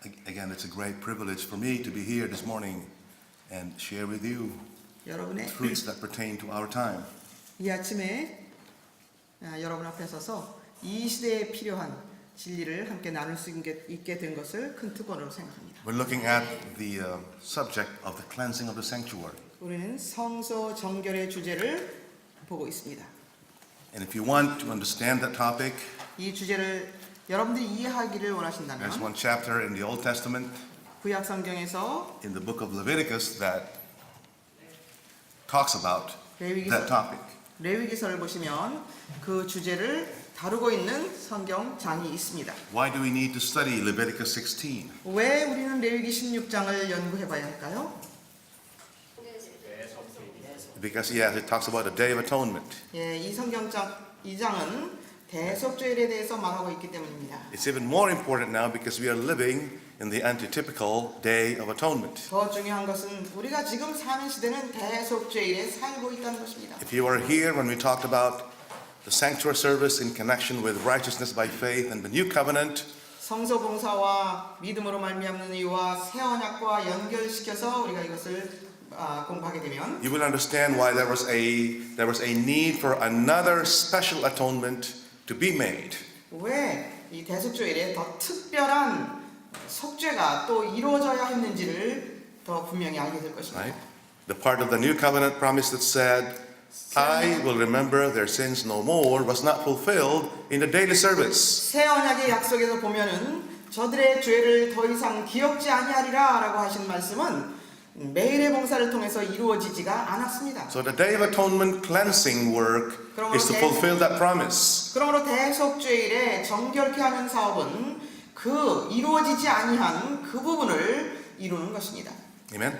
Again, it's a great privilege for me to be here this morning and share with you 여러분의 truths that pertain to our time. 이 아침에 여러분 앞에 서서 이 시대에 필요한 진리를 함께 나눌 수 있게 된 것을 큰 특권으로 생각합니다. We're looking at the subject of the cleansing of the sanctuary. 우리는 성소 정결의 주제를 보고 있습니다. And if you want to understand that topic, 이 주제를 여러분들이 이해하기를 there's 원하신다면 one chapter in the Old Testament, 구약 성경에서 in the book of Leviticus, that talks about that topic. 레위기서를 보시면 그 주제를 다루고 있는 성경장이 있습니다. Why do we need to study Leviticus 16? 왜 우리는 레위기 16장을 연구해 봐야 할까요? Because yes, it talks about the Day of Atonement. 예, 이 성경장 2장은 대속죄일에 대해서 말하고 있기 때문입니다. It's even more important now because we are living in the antitypical Day of Atonement. 더 중요한 것은 우리가 지금 사는 시대는 대속죄일에 살고 있다는 것입니다. If you were here when we talked about the sanctuary service in connection with righteousness by faith and the new covenant, 성소 봉사와 믿음으로 말미암는 이유와 새 언약과 연결시켜서 우리가 이것을 공부하게 되면 you will understand why there was a need for another special atonement to be made. 왜 이 대속죄일에 더 특별한 속죄가 또 이루어져야 했는지를 더 분명히 알게 될 것입니다. Right? The part of the new covenant promise that said, I will remember their sins no more was not fulfilled in the daily service. 새 언약의 약속에서 보면은 저들의 죄를 더 이상 기억지 아니하리라라고 하신 말씀은 매일의 봉사를 통해서 이루어지지가 않았습니다. So the Day of Atonement cleansing work is to fulfill that promise. 그러므로 대속죄일에 정결케 하는 사업은 그 이루어지지 아니한 그 부분을 이루는 것입니다. Amen?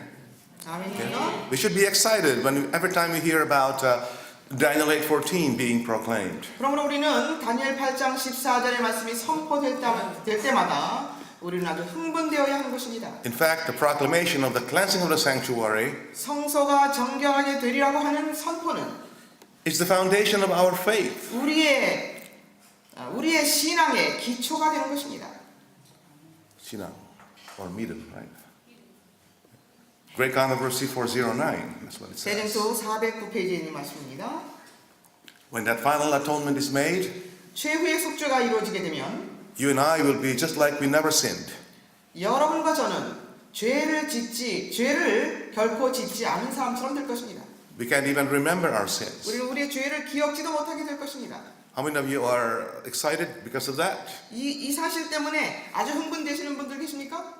아멘입니다. We should be excited every time we hear about Daniel 8:14 being proclaimed. 그러므로 우리는 다니엘 8장 14절의 말씀이 선포될 때마다 우리는 아주 흥분되어야 하는 것입니다. In fact, the proclamation of the cleansing of the sanctuary 성소가 정결하게 되리라고 하는 선포는 is the foundation of our faith. 우리의 신앙의 기초가 되는 것입니다. Sinang or 믿음, right? Great Controversy 409. That's what it says. 대전서 409페이지에 있는 말씀입니다. When that final atonement is made, 최후의 속죄가 이루어지게 되면 you and I will be just like we never sinned. 여러분과 저는 죄를 결코 짓지 않은 사람처럼 될 것입니다. We can't even remember our sins. 우리는 우리의 죄를 기억지도 못하게 될 것입니다. How many of you are excited because of that? 이 사실 때문에 아주 흥분되시는 분들 계십니까?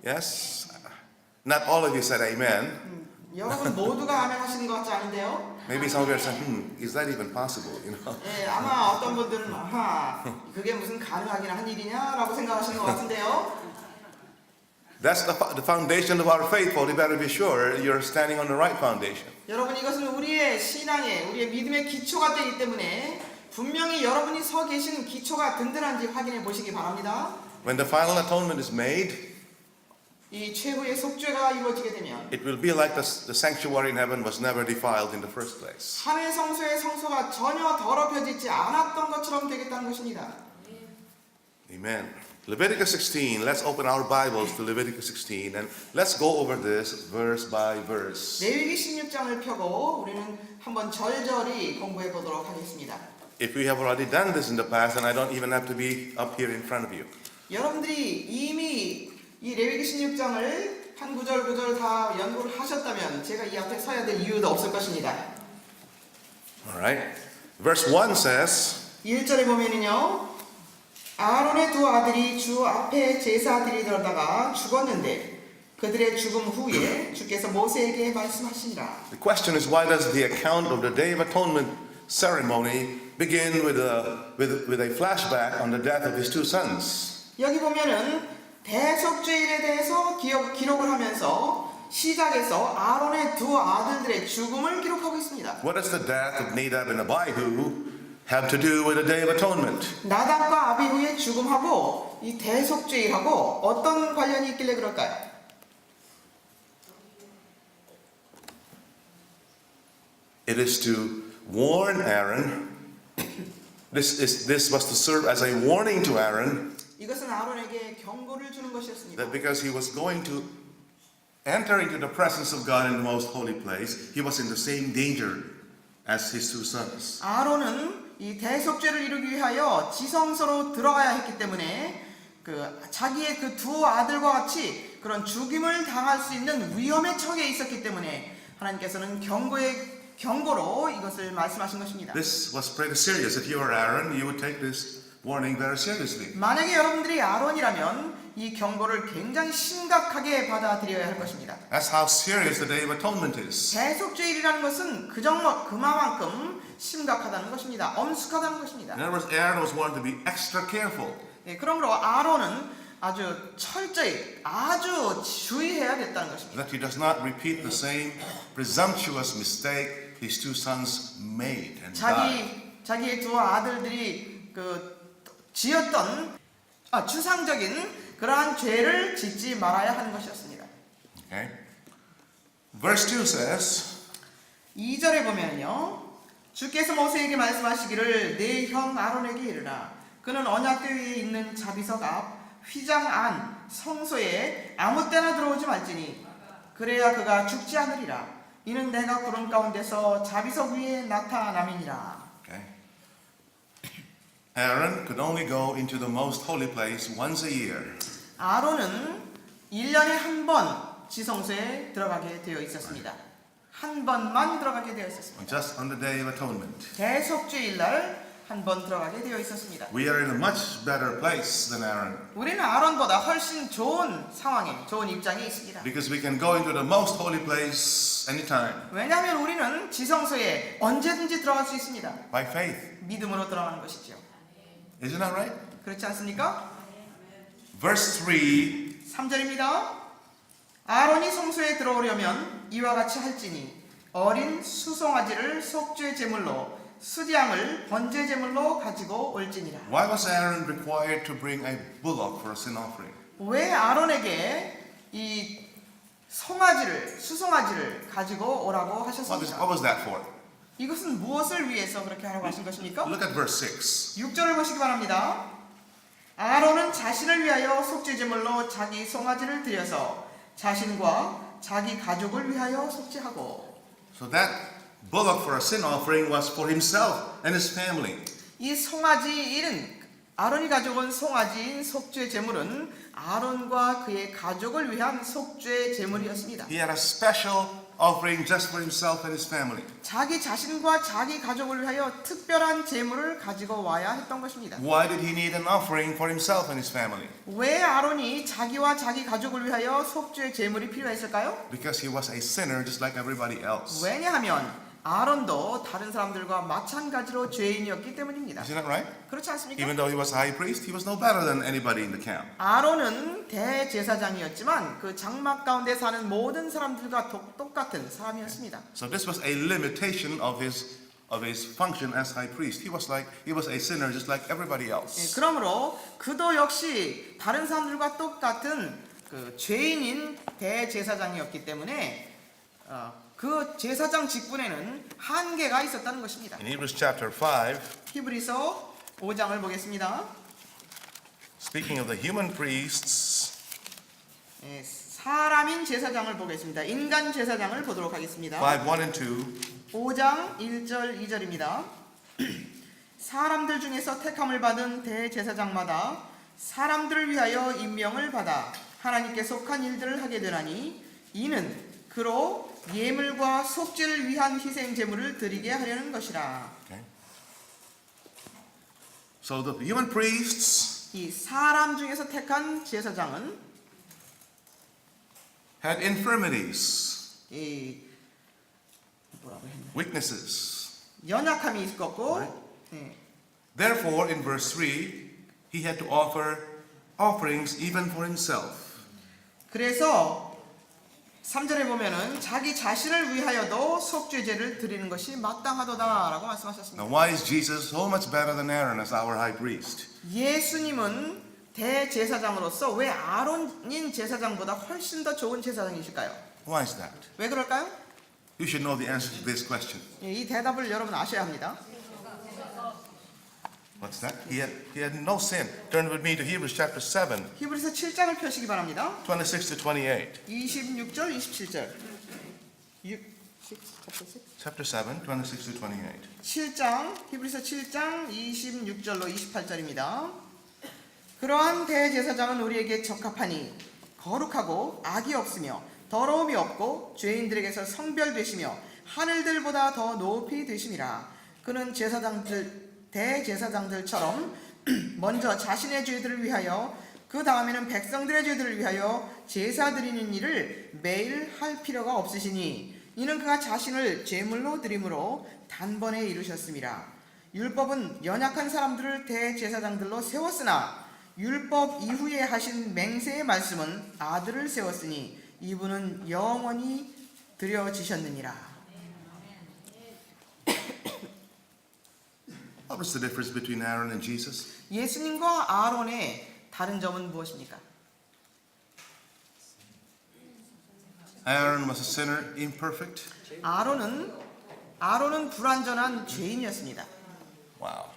Yes? Not all of you said amen. 여러분 모두가 아멘 하시는 것 같지 않은데요? Maybe some of you are saying, is that even possible? You know? 예, 아마 어떤 분들은 그게 무슨 가능하긴 한 일이냐라고 생각하시는 것 같은데요. That's the foundation of our faith. Well, you better be sure you're standing on the right foundation. 여러분 이것은 우리의 신앙의 우리의 믿음의 기초가 되기 때문에 분명히 여러분이 서 계신 기초가 든든한지 확인해 보시기 바랍니다. When the final atonement is made, 이 최후의 속죄가 이루어지게 되면 it will be like the sanctuary in heaven was never defiled in the first place. 하늘 성소의 성소가 전혀 더럽혀지지 않았던 것처럼 되겠다는 것입니다. Amen. Leviticus 16. Let's open our Bibles to Leviticus 16 and let's go over this verse by verse. 레위기 16장을 펴고 우리는 한번 절절히 공부해 보도록 하겠습니다. If we have already done this in the past, then I don't even have to be up here in front of you. 여러분들이 이미 이 레위기 16장을 한 구절 다 연구를 하셨다면 제가 이 앞에 서야 될 이유도 없을 것입니다. All right. Verse 1 says, 1절에 보면은요. 아론의 두 아들이 주 앞에 제사 드리다가 죽었는데 그들의 죽음 후에 주께서 모세에게 말씀하시니라. the question is, why does the account of the Day of Atonement ceremony begin with a flashback on the death of his two sons? 여기 보면은 대속죄일에 대해서 기록을 하면서 시작에서 아론의 두 아들들의 죽음을 기록하고 있습니다. What does the death of Nadab and Abihu have to do with the Day of Atonement? 나답과 아비후의 죽음하고 이 대속죄일하고 어떤 관련이 있길래 그럴까요? It is to warn Aaron. This was to serve as a warning to Aaron 이것은 아론에게 경고를 주는 것이었습니다. that because he was going to enter into the presence of God in the most holy place, he was in the same danger as his two sons. 아론은 이 대속죄를 이루기 위하여 지성소로 들어가야 했기 때문에 자기의 그 두 아들과 같이 그런 죽임을 당할 수 있는 위험에 처해 있었기 때문에 하나님께서는 경고로 이것을 말씀하신 것입니다. This was pretty serious. If you were Aaron, you would take this warning very seriously. 만약에 여러분들이 아론이라면 이 경고를 굉장히 심각하게 받아들여야 할 것입니다. That's how serious the Day of Atonement is. 대속죄일이라는 것은 그만큼 심각하다는 것입니다. 엄숙하다는 것입니다. In other words, Aaron was wanted to be extra careful. 네, 그러므로 아론은 아주 철저히 아주 주의해야 됐다는 것입니다. That he does not repeat the same presumptuous mistake his two sons made and died. 자기의 두 아들들이 지었던 추상적인 그러한 죄를 짓지 말아야 하는 것이었습니다. Okay. Verse 2 says, 2절에 보면요. 주께서 모세에게 말씀하시기를 내 형 아론에게 이르라. 그는 언약궤 위에 있는 자비석 앞 휘장 안 성소에 아무 때나 들어오지 말지니 그래야 그가 죽지 않으리라. 이는 내가 구름 가운데서 자비석 위에 나타남이니라. okay. Aaron could only go into the most holy place once a year. 아론은 1년에 한 번 지성소에 들어가게 되어 있었습니다. 한 번만 들어가게 되어 있었습니다. Just on the Day of Atonement. 대속죄일 날 한 번 들어가게 되어 있었습니다. We are in a much better place than Aaron 우리는 아론보다 훨씬 좋은 상황에, 좋은 입장에 있습니다. because we can go into the most holy place anytime 왜냐하면 우리는 지성소에 언제든지 들어갈 수 있습니다. by faith. 믿음으로 들어가는 것이죠. Isn't that right? 그렇지 않습니까? Verse 3 3절입니다. 아론이 성소에 들어오려면 이와 같이 할지니 어린 수송아지를 속죄 제물로 수양을 번제 제물로 가지고 올지니라. Why was Aaron required to bring a bullock for a sin offering? 왜 아론에게 이 수송아지를 가지고 오라고 하셨습니까? What was that for? 이것은 무엇을 위해서 그렇게 하라고 하신 것입니까? Look at verse 6. 6절을 보시기 바랍니다. 아론은 자신을 위하여 속죄 제물로 자기 송아지를 드려서 자신과 자기 가족을 위하여 속죄하고. So that bullock for a sin offering was for himself and his family. 이 송아지는 아론이 가져온 송아지인 속죄 제물은 아론과 그의 가족을 위한 속죄 제물이었습니다. He had a special offering just for himself and his family. 자기 자신과 자기 가족을 위하여 특별한 제물을 가지고 와야 했던 것입니다. Why did he need an offering for himself and his family? 왜 아론이 자기와 자기 가족을 위하여 속죄 제물이 필요했을까요? Because he was a sinner just like everybody else. 왜냐하면 아론도 다른 사람들과 마찬가지로 죄인이었기 때문입니다. Isn't that right? 그렇지 않습니까? Even though he was a high priest, he was no better than anybody in the camp. 아론은 대제사장이었지만 그 장막 가운데 사는 모든 사람들과 똑같은 사람이었습니다. So this was a limitation of his function as high priest. He was a sinner just like everybody else. 그러므로 그도 역시 다른 사람들과 똑같은 죄인인 대제사장이었기 때문에 그 제사장 직분에는 한계가 있었다는 것입니다. In Hebrews chapter 5, 히브리서 5장을 보겠습니다. speaking of the human priests, 사람인 제사장을 보겠습니다. 인간 제사장을 보도록 하겠습니다. 5, 1 and 2. 5장 1절 2절입니다. 사람들 중에서 택함을 받은 대제사장마다 사람들을 위하여 임명을 받아 하나님께 속한 일들을 하게 되나니 이는 그로 예물과 속죄를 위한 희생 제물을 드리게 하려는 것이라. Okay. So the human priests 이 사람 중에서 택한 제사장은 had infirmities, 이 뭐라고 했나? weaknesses. 연약함이 있었고 Right. Therefore, in verse 3, he had to offer offerings even for himself. 그래서 3절에 보면은 자기 자신을 위하여도 속죄제를 드리는 것이 마땅하도다라고 말씀하셨습니다. Now, why is Jesus so much better than Aaron as our high priest? 예수님은 대제사장으로서 왜 아론인 제사장보다 훨씬 더 좋은 제사장이실까요? Why is that? 왜 그럴까요? You should know the answer to this question. 이 대답을 여러분 아셔야 합니다. What's that? He had no sin. Turn with me to Hebrews chapter 7, 히브리서 7장을 펴시기 바랍니다. 26 to 28. 26절, 27절. Chapter 7, 26 to 28. 7장, 히브리서 7장 26절로 28절입니다. 그러한 대제사장은 우리에게 적합하니 거룩하고 악이 없으며 더러움이 없고 죄인들에게서 성별되시며 하늘들보다 더 높이 되심이라. 그는 대제사장들처럼 먼저 자신의 죄들을 위하여 그 다음에는 백성들의 죄들을 위하여 제사 드리는 일을 매일 할 필요가 없으시니 이는 그가 자신을 제물로 드림으로 단번에 이루셨음이라. 율법은 연약한 사람들을 대제사장들로 세웠으나 율법 이후에 하신 맹세의 말씀은 아들을 세웠으니 이분은 영원히 드려지셨느니라. What was the difference between Aaron and Jesus? 예수님과 아론의 다른 점은 무엇입니까? Aaron was a sinner, imperfect. 아론은 불완전한 죄인이었습니다. Wow.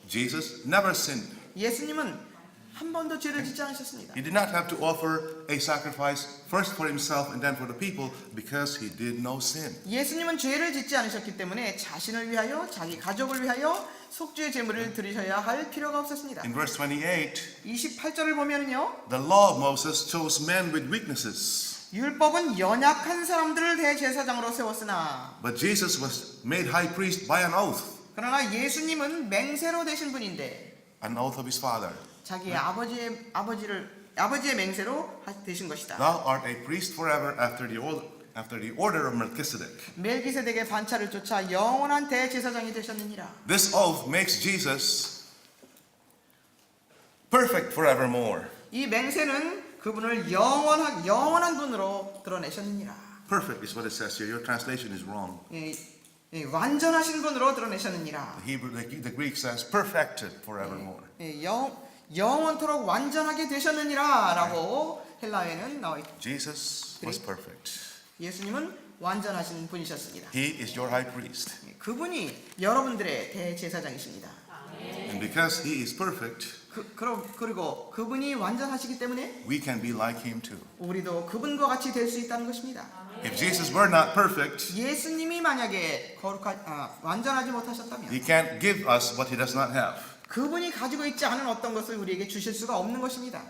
Jesus never sinned. 예수님은 한 번도 죄를 짓지 않으셨습니다. He did not have to offer a sacrifice first for himself and then for the people because he did no sin. 예수님은 죄를 짓지 않으셨기 때문에 자신을 위하여 자기 가족을 위하여 속죄의 제물을 드리셔야 할 필요가 없었습니다. In verse 28, 28절을 보면요. the law of Moses chose men with weaknesses, 율법은 연약한 사람들을 대제사장으로 세웠으나 but Jesus was made high priest by an oath, 그러나 예수님은 맹세로 되신 분인데 an oath of his father. 자기의 아버지의 맹세로 되신 것이다. Thou art a priest forever after the order of Melchizedek. 멜기세덱의 반차를 쫓아 영원한 대제사장이 되셨느니라. This oath makes Jesus perfect forevermore. 이 맹세는 그분을 영원한 분으로 드러내셨느니라. Perfect is what it says here. Your translation is wrong. 완전하신 분으로 드러내셨느니라. The Greek says perfected forevermore. 영원토록 완전하게 되셨느니라라고 헬라어에는 나와 있죠. Jesus was perfect. 예수님은 완전하신 분이셨습니다. He is your high priest. 그분이 여러분들의 대제사장이십니다. And because he is perfect, 그리고 그분이 완전하시기 때문에 we can be like him too. 우리도 그분과 같이 될 수 있다는 것입니다. If Jesus were not perfect, 예수님이 만약에 완전하지 못하셨다면 he can't give us what he does not have. 그분이 가지고 있지 않은 어떤 것을 우리에게 주실 수가 없는 것입니다.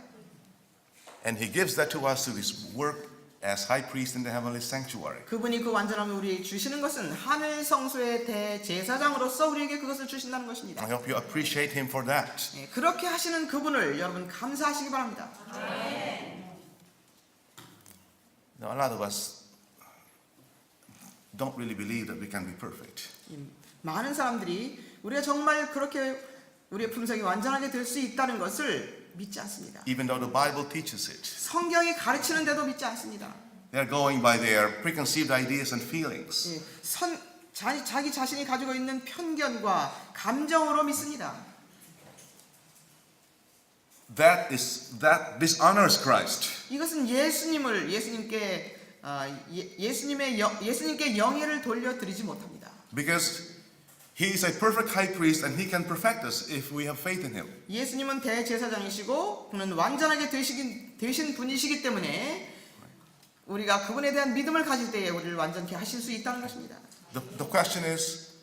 And he gives that to us through his work as high priest in the heavenly sanctuary. 그분이 그 완전함을 우리에게 주시는 것은 하늘 성소의 대제사장으로서 우리에게 그것을 주신다는 것입니다. I hope you appreciate him for that. 그렇게 하시는 그분을 여러분 감사하시기 바랍니다. Now, a lot of us don't really believe that we can be perfect. 많은 사람들이 우리가 정말 그렇게 우리의 품성이 완전하게 될 수 있다는 것을 믿지 않습니다. Even though the Bible teaches it. 성경이 가르치는데도 믿지 않습니다. They are going by their preconceived ideas and feelings. 자기 자신이 가지고 있는 편견과 감정으로 믿습니다. That dishonors Christ. 이것은 예수님께 영예를 돌려드리지 못합니다. Because he is a perfect high priest and he can perfect us if we have faith in him. 예수님은 대제사장이시고 그는 완전하게 되신 분이시기 때문에 우리가 그분에 대한 믿음을 가질 때에 우리를 완전케 하실 수 있다는 것입니다. The question is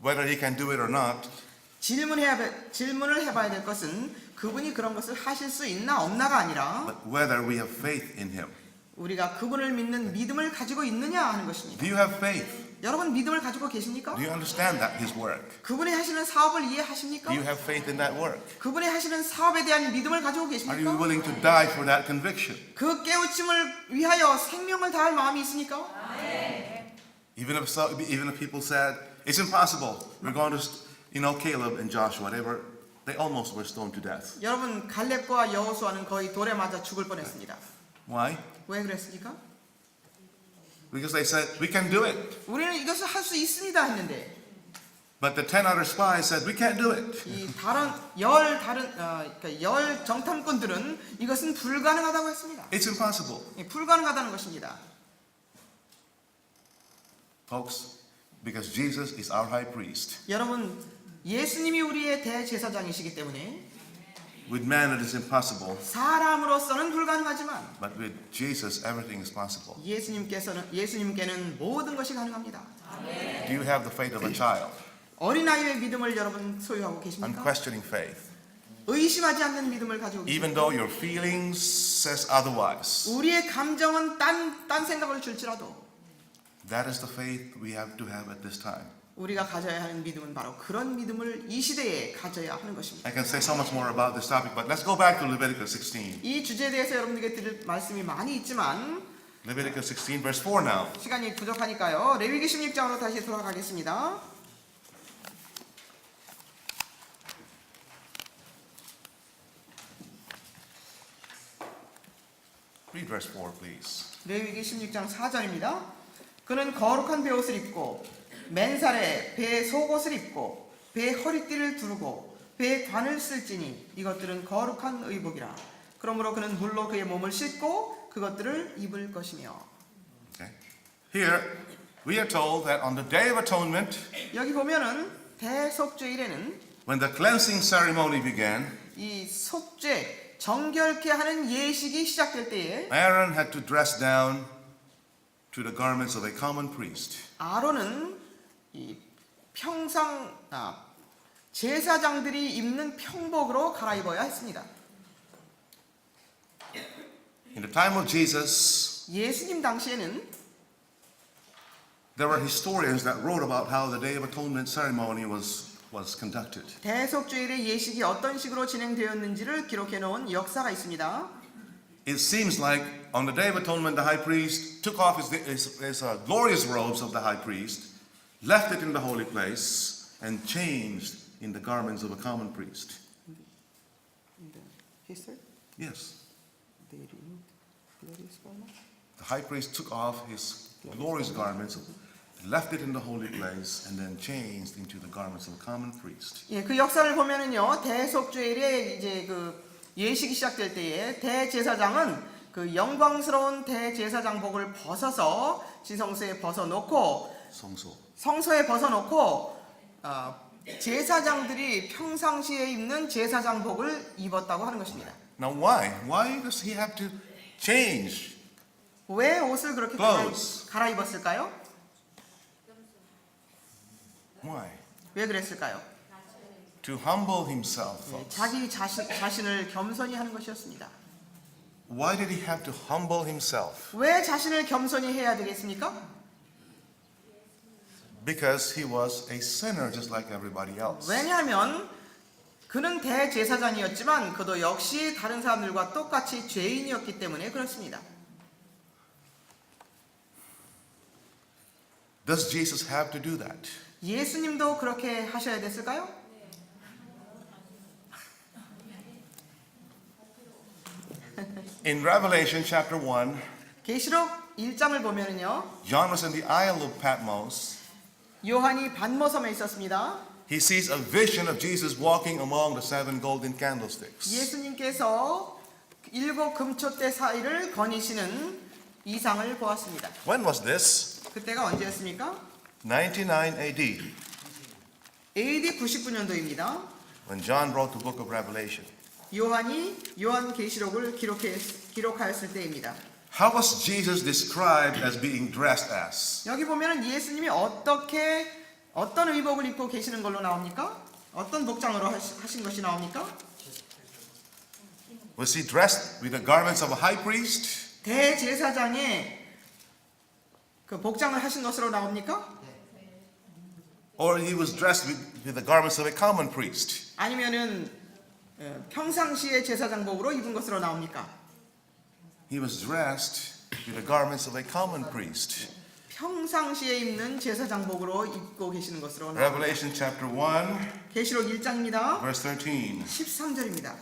whether he can do it or not. 질문을 해봐야 될 것은 그분이 그런 것을 하실 수 있나 없나가 아니라 But whether we have faith in him. 우리가 그분을 믿는 믿음을 가지고 있느냐 하는 것입니다. Do you have faith? 여러분 믿음을 가지고 계십니까? Do you understand that his work? 그분이 하시는 사업을 이해하십니까? Do you have faith in that work? 그분이 하시는 사업에 대한 믿음을 가지고 Are you 계십니까? willing to die for that conviction? 그 깨우침을 위하여 생명을 다할 마음이 있습니까? Even if people said it's impossible, we're going to, Caleb and Joshua, they almost were stoned to death. 여러분 갈렙과 여호수아는 거의 돌에 맞아 죽을 뻔했습니다. Why? 왜 그랬습니까? Because they said we can do it. 우리는 이것을 할 수 있습니다 했는데 But the 10 other spies said we can't do it. 이 열 정탐꾼들은 이것은 불가능하다고 했습니다. It's impossible. 불가능하다는 것입니다. Folks, because Jesus is our high priest. 여러분 예수님이 우리의 대제사장이시기 때문에 With man it is impossible, 사람으로서는 불가능하지만 but with Jesus everything is possible. 예수님께는 모든 것이 가능합니다. Do you have the faith of a child? 어린아이의 믿음을 여러분 소유하고 계십니까? Unquestioning faith. 의심하지 않는 믿음을 가지고 Even 계십니까? though your feelings says otherwise. 우리의 감정은 딴 생각을 줄지라도 That is the faith we have to have at this time. 우리가 가져야 하는 믿음은 바로 그런 믿음을 이 시대에 가져야 하는 것입니다. I can say so much more about this topic, but let's go back to Leviticus 16. 이 주제에 대해서 여러분들께 드릴 말씀이 많이 있지만 Leviticus 16 verse 4 now. 시간이 부족하니까요. 레위기 16장으로 다시 돌아가겠습니다. Read verse 4 please. 레위기 16장 4절입니다. 그는 거룩한 베옷을 입고 맨살에 배에 속옷을 입고 배에 허리띠를 두르고 배에 관을 쓸지니 이것들은 거룩한 의복이라. 그러므로 그는 물로 그의 몸을 씻고 그것들을 입을 것이며. Okay. Here we are told that on the Day of Atonement, 여기 보면은 대속죄일에는 when the cleansing ceremony began, 이 속죄 정결케 하는 예식이 시작될 때에 Aaron had to dress down to the garments of a common priest. 아론은 이 제사장들이 입는 평복으로 갈아입어야 했습니다. In the time of Jesus, 예수님 당시에는 there were historians that wrote about how the Day of Atonement ceremony was conducted. 대속죄일의 예식이 어떤 식으로 진행되었는지를 기록해 놓은 역사가 있습니다. It seems like on the Day of Atonement, the high priest took off his glorious robes of the high priest, left it in the holy place, and changed in the garments of a common priest. Yes. The high priest took off his glorious garments, left it in the holy place, and then changed into the garments of a common priest. 예, 그 역사를 보면은요, 대속죄일에 이제 그 예식이 시작될 때에 대제사장은 그 영광스러운 대제사장복을 벗어서 지성소에 벗어놓고 성소에 벗어놓고 제사장들이 평상시에 입는 제사장복을 입었다고 하는 것입니다. Now why? Why does he have to change? 왜 옷을 그렇게 Clothes. 갈아입었을까요? Why? 왜 그랬을까요? To humble himself. 예, Folks. 자기 자신을 겸손히 하는 것이었습니다. Why did he have to humble himself? 왜 자신을 겸손히 해야 되겠습니까? Because he was a sinner just like everybody else. 왜냐하면 그는 대제사장이었지만 그도 역시 다른 사람들과 똑같이 죄인이었기 때문에 그렇습니다. Does Jesus have to do that? 예수님도 그렇게 하셔야 됐을까요? In Revelation chapter 1, 계시록 1장을 보면은요. John was in the Isle of Patmos. 요한이 반모섬에 있었습니다. He sees a vision of Jesus walking among the seven golden candlesticks. 예수님께서 7 금촛대 사이를 거니시는 이상을 보았습니다. When was this? 그때가 언제였습니까? 99 AD, AD 99년도입니다. when John wrote the book of Revelation. 요한이 요한계시록을 기록하였을 때입니다. How was Jesus described as being dressed as? 여기 보면은 예수님이 어떤 의복을 입고 계시는 걸로 나옵니까? 어떤 복장으로 하신 것이 나옵니까? Was he dressed with the garments of a high priest? 대제사장의 그 복장을 하신 것으로 나옵니까? Or he was dressed with the garments of a common priest? 아니면은 평상시의 제사장복으로 입은 것으로 나옵니까? He was dressed with the garments of a common priest. 평상시에 입는 제사장복으로 입고 계시는 것으로 나옵니다. Revelation chapter 1, 계시록 1장입니다. verse 13. 13절입니다.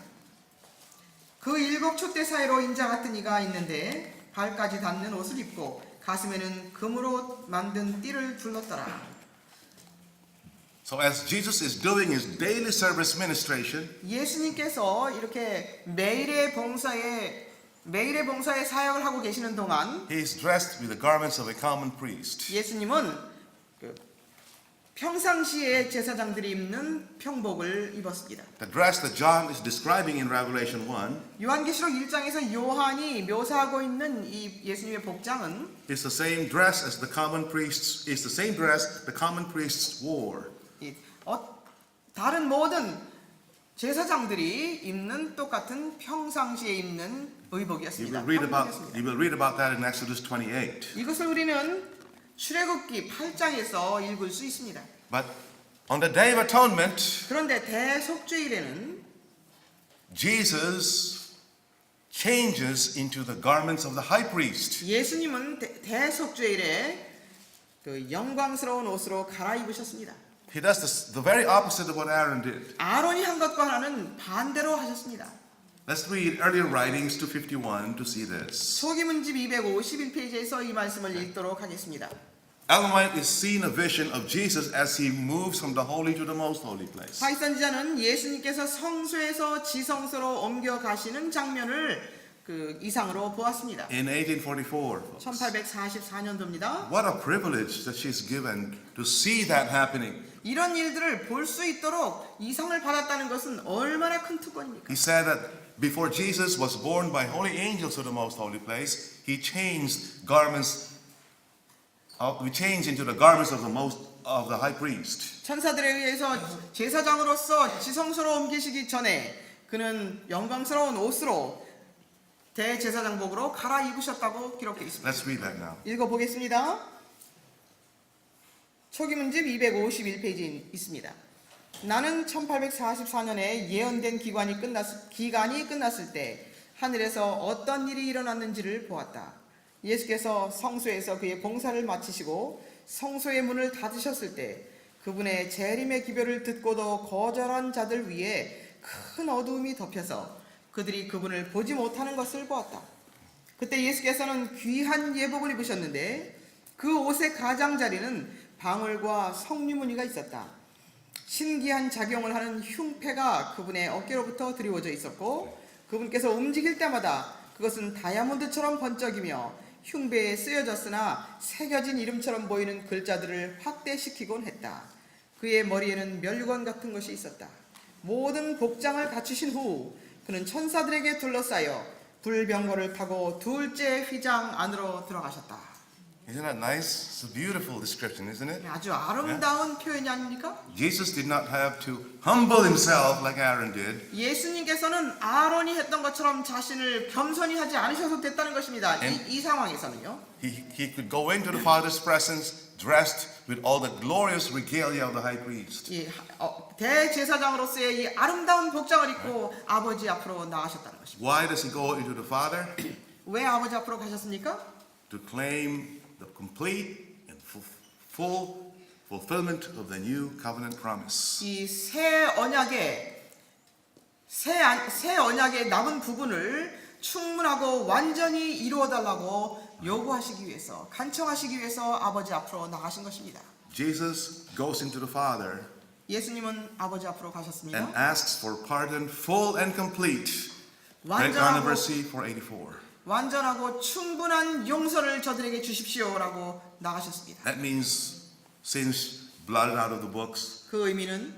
그 7 촛대 사이로 인자 같은 이가 있는데 발까지 닿는 옷을 입고 가슴에는 금으로 만든 띠를 둘렀더라. So as Jesus is doing his daily service ministration, 예수님께서 이렇게 매일의 봉사에 사역을 하고 계시는 동안 he is dressed with the garments of a common priest. 예수님은 평상시에 제사장들이 입는 평복을 입었습니다. The dress that John is describing in Revelation 1 요한계시록 1장에서 요한이 묘사하고 있는 이 예수님의 복장은 is the same dress as the common priests is the same dress the common priests wore. 다른 모든 제사장들이 입는 똑같은 평상시에 입는 의복이었습니다. You will read about that in Exodus 28. 이것을 우리는 출애굽기 8장에서 읽을 수 있습니다. But on the Day of Atonement, 그런데 대속죄일에는 Jesus changes into the garments of the high priest. 예수님은 대속죄일에 그 영광스러운 옷으로 갈아입으셨습니다. He does the very opposite of what Aaron did. 아론이 한 것과 하나는 반대로 하셨습니다. Let's read earlier writings 251 to see this. 초기문집 251페이지에서 이 말씀을 읽도록 하겠습니다. Ellen White is seeing a vision of Jesus as he moves from the holy to the most holy place. 화이트 선지자는 예수님께서 성소에서 지성소로 옮겨 가시는 장면을 그 이상으로 보았습니다. In 1844. 1844년도입니다. What a privilege that she's given to see that happening. 이런 일들을 볼 수 있도록 이상을 받았다는 것은 얼마나 큰 특권입니까? He said that before Jesus was borne by holy angels to the most holy place, he changed garments. We changed into the garments of the high priest. 천사들에 의해서 제사장으로서 지성소로 옮기시기 전에 그는 영광스러운 옷으로 대제사장복으로 갈아입으셨다고 기록되어 있습니다. Let's read that now. 읽어보겠습니다. 초기문집 251페이지에 있습니다. 나는 1844년에 예언된 기간이 끝났을 때 하늘에서 어떤 일이 일어났는지를 보았다. 예수께서 성소에서 그의 봉사를 마치시고 성소의 문을 닫으셨을 때 그분의 재림의 기별을 듣고도 거절한 자들 위에 큰 어두움이 덮여서 그들이 그분을 보지 못하는 것을 보았다. 그때 예수께서는 귀한 예복을 입으셨는데 그 옷의 가장자리는 방울과 석류무늬가 있었다. 신기한 작용을 하는 흉패가 그분의 어깨로부터 드리워져 있었고 그분께서 움직일 때마다 그것은 다이아몬드처럼 번쩍이며 흉배에 쓰여졌으나 새겨진 이름처럼 보이는 글자들을 확대시키곤 했다. 그의 머리에는 면류관 같은 것이 있었다. 모든 복장을 갖추신 후 그는 천사들에게 둘러싸여 불병거를 타고 둘째 휘장 안으로 들어가셨다. Isn't that nice? It's a beautiful description, isn't it? 아주 아름다운 표현이 아닙니까? Jesus did not have to humble himself like Aaron did. 예수님께서는 아론이 했던 것처럼 자신을 겸손히 하지 않으셔도 됐다는 것입니다. 이 상황에서는요. He could go into the Father's presence dressed with all the glorious regalia of the high priest. 대제사장으로서의 이 아름다운 복장을 입고 아버지 앞으로 나가셨다는 것입니다. Why does he go into the Father? 왜 아버지 앞으로 가셨습니까? To claim the complete and full fulfillment of the new covenant promise. 이 새 언약의 남은 부분을 충분하고 완전히 이루어 달라고 요구하시기 위해서, 간청하시기 위해서 아버지 앞으로 나가신 것입니다. Jesus goes into the Father 예수님은 아버지 앞으로 and 가셨습니다. asks for pardon full and complete. Great anniversary for 84. 완전하고 충분한 용서를 저들에게 주십시오라고 나가셨습니다. That means sins blotted out of the books. 그 의미는